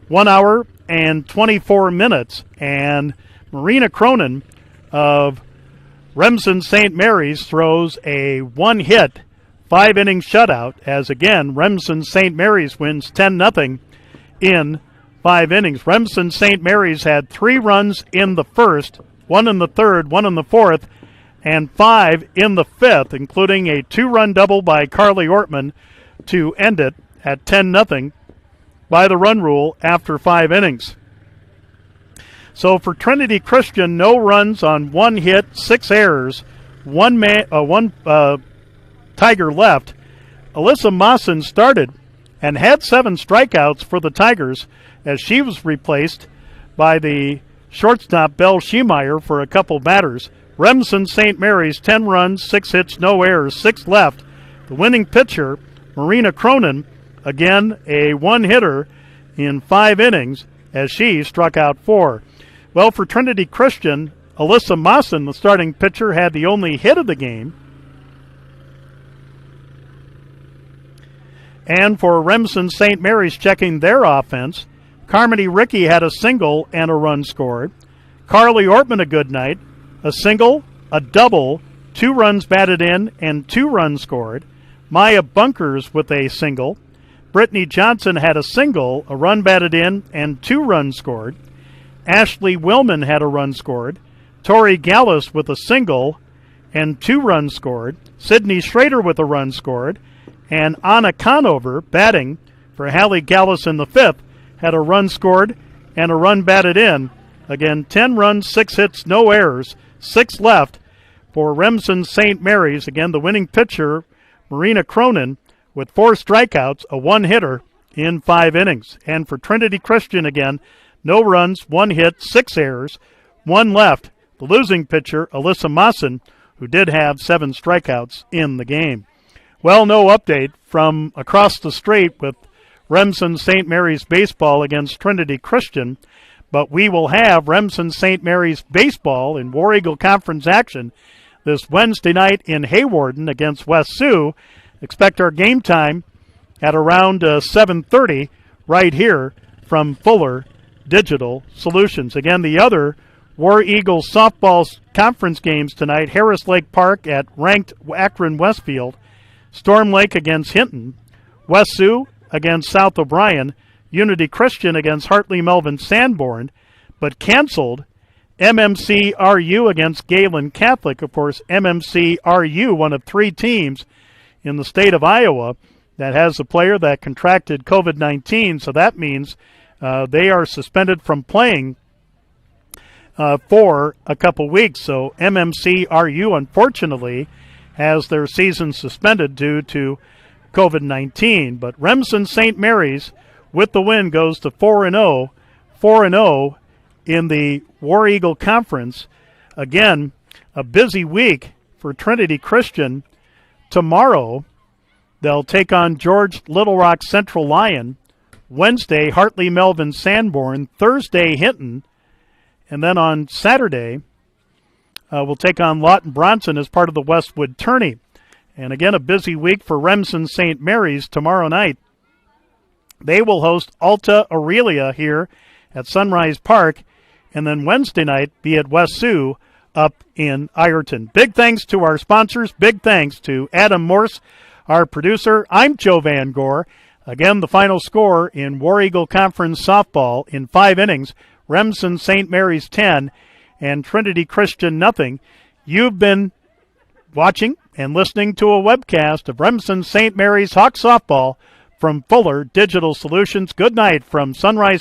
1 hour and 24 minutes. And Marina Cronin of Remsen St. Mary's throws a one-hit, 5-inning shutout as, again, Remsen St. Mary's wins 10-0 in 5 innings. Remsen St. Mary's had 3 runs in the first, 1 in the third, 1 in the fourth, and 5 in the fifth, including a 2-run double by Carly Ortman to end it at 10-0 by the run rule after 5 innings. So for Trinity Christian, no runs on 1 hit, 6 errors, one Tiger left. Alyssa Mawson started and had 7 strikeouts for the Tigers as she was replaced by the shortstop Belle Schiemeyer for a couple batters. Remsen St. Mary's, 10 runs, 6 hits, no errors, 6 left. The winning pitcher, Marina Cronin, again a one-hitter in 5 innings as she struck out 4. Well, for Trinity Christian, Alyssa Mawson, the starting pitcher, had the only hit of the game. And for Remsen St. Mary's checking their offense, Carmody Rickey had a single and a run scored. Carly Ortman a good night. A single, a double, 2 runs batted in, and 2 runs scored. Maya Bunkers with a single. Brittany Johnson had a single, a run batted in, and 2 runs scored. Ashley Willman had a run scored. Tori Gallus with a single and 2 runs scored. Sydney Schrader with a run scored. And Anna Conover, batting for Hallie Gallus in the fifth, had a run scored and a run batted in. Again, 10 runs, 6 hits, no errors, 6 left for Remsen St. Mary's. Again, the winning pitcher, Marina Cronin, with 4 strikeouts, a one-hitter in 5 innings. And for Trinity Christian, again, no runs, 1 hit, 6 errors, 1 left. The losing pitcher, Alyssa Mawson, who did have 7 strikeouts in the game. Well, no update from across the street with Remsen St. Mary's baseball against Trinity Christian. But we will have Remsen St. Mary's baseball in War Eagle Conference action this Wednesday night in Haywarden against West Sioux. Expect our game time at around 7:30 right here from Fuller Digital Solutions. Again, the other War Eagle softball conference games tonight: Harris Lake Park at ranked Akron Westfield, Storm Lake against Hinton, West Sioux against South O'Brien, Unity Christian against Hartley Melvin Sanborn, but canceled MMC RU against Galen Catholic. Of course, MMC RU, one of 3 teams in the state of Iowa that has a player that contracted COVID-19, so that means they are suspended from playing for a couple weeks. So MMC RU, unfortunately, has their season suspended due to COVID-19. But Remsen St. Mary's, with the win, goes to 4-0, 4-0 in the War Eagle Conference. Again, a busy week for Trinity Christian. Tomorrow, they'll take on George Little Rock Central Lion. Wednesday, Hartley Melvin Sanborn. Thursday, Hinton. And then on Saturday, we'll take on Lawton Bronson as part of the Westwood Tourney. And again, a busy week for Remsen St. Mary's. Tomorrow night, they will host Alta Aurelia here at Sunrise Park. And then Wednesday night, be at West Sioux up in Ireton. Big thanks to our sponsors. Big thanks to Adam Morse, our producer. I'm Joe Van Gore. Again, the final score in War Eagle Conference softball in 5 innings: Remsen St. Mary's 10 and Trinity Christian nothing. You've been watching and listening to a webcast of Remsen St. Mary's Hawk softball from Fuller Digital Solutions. Good night from Sunrise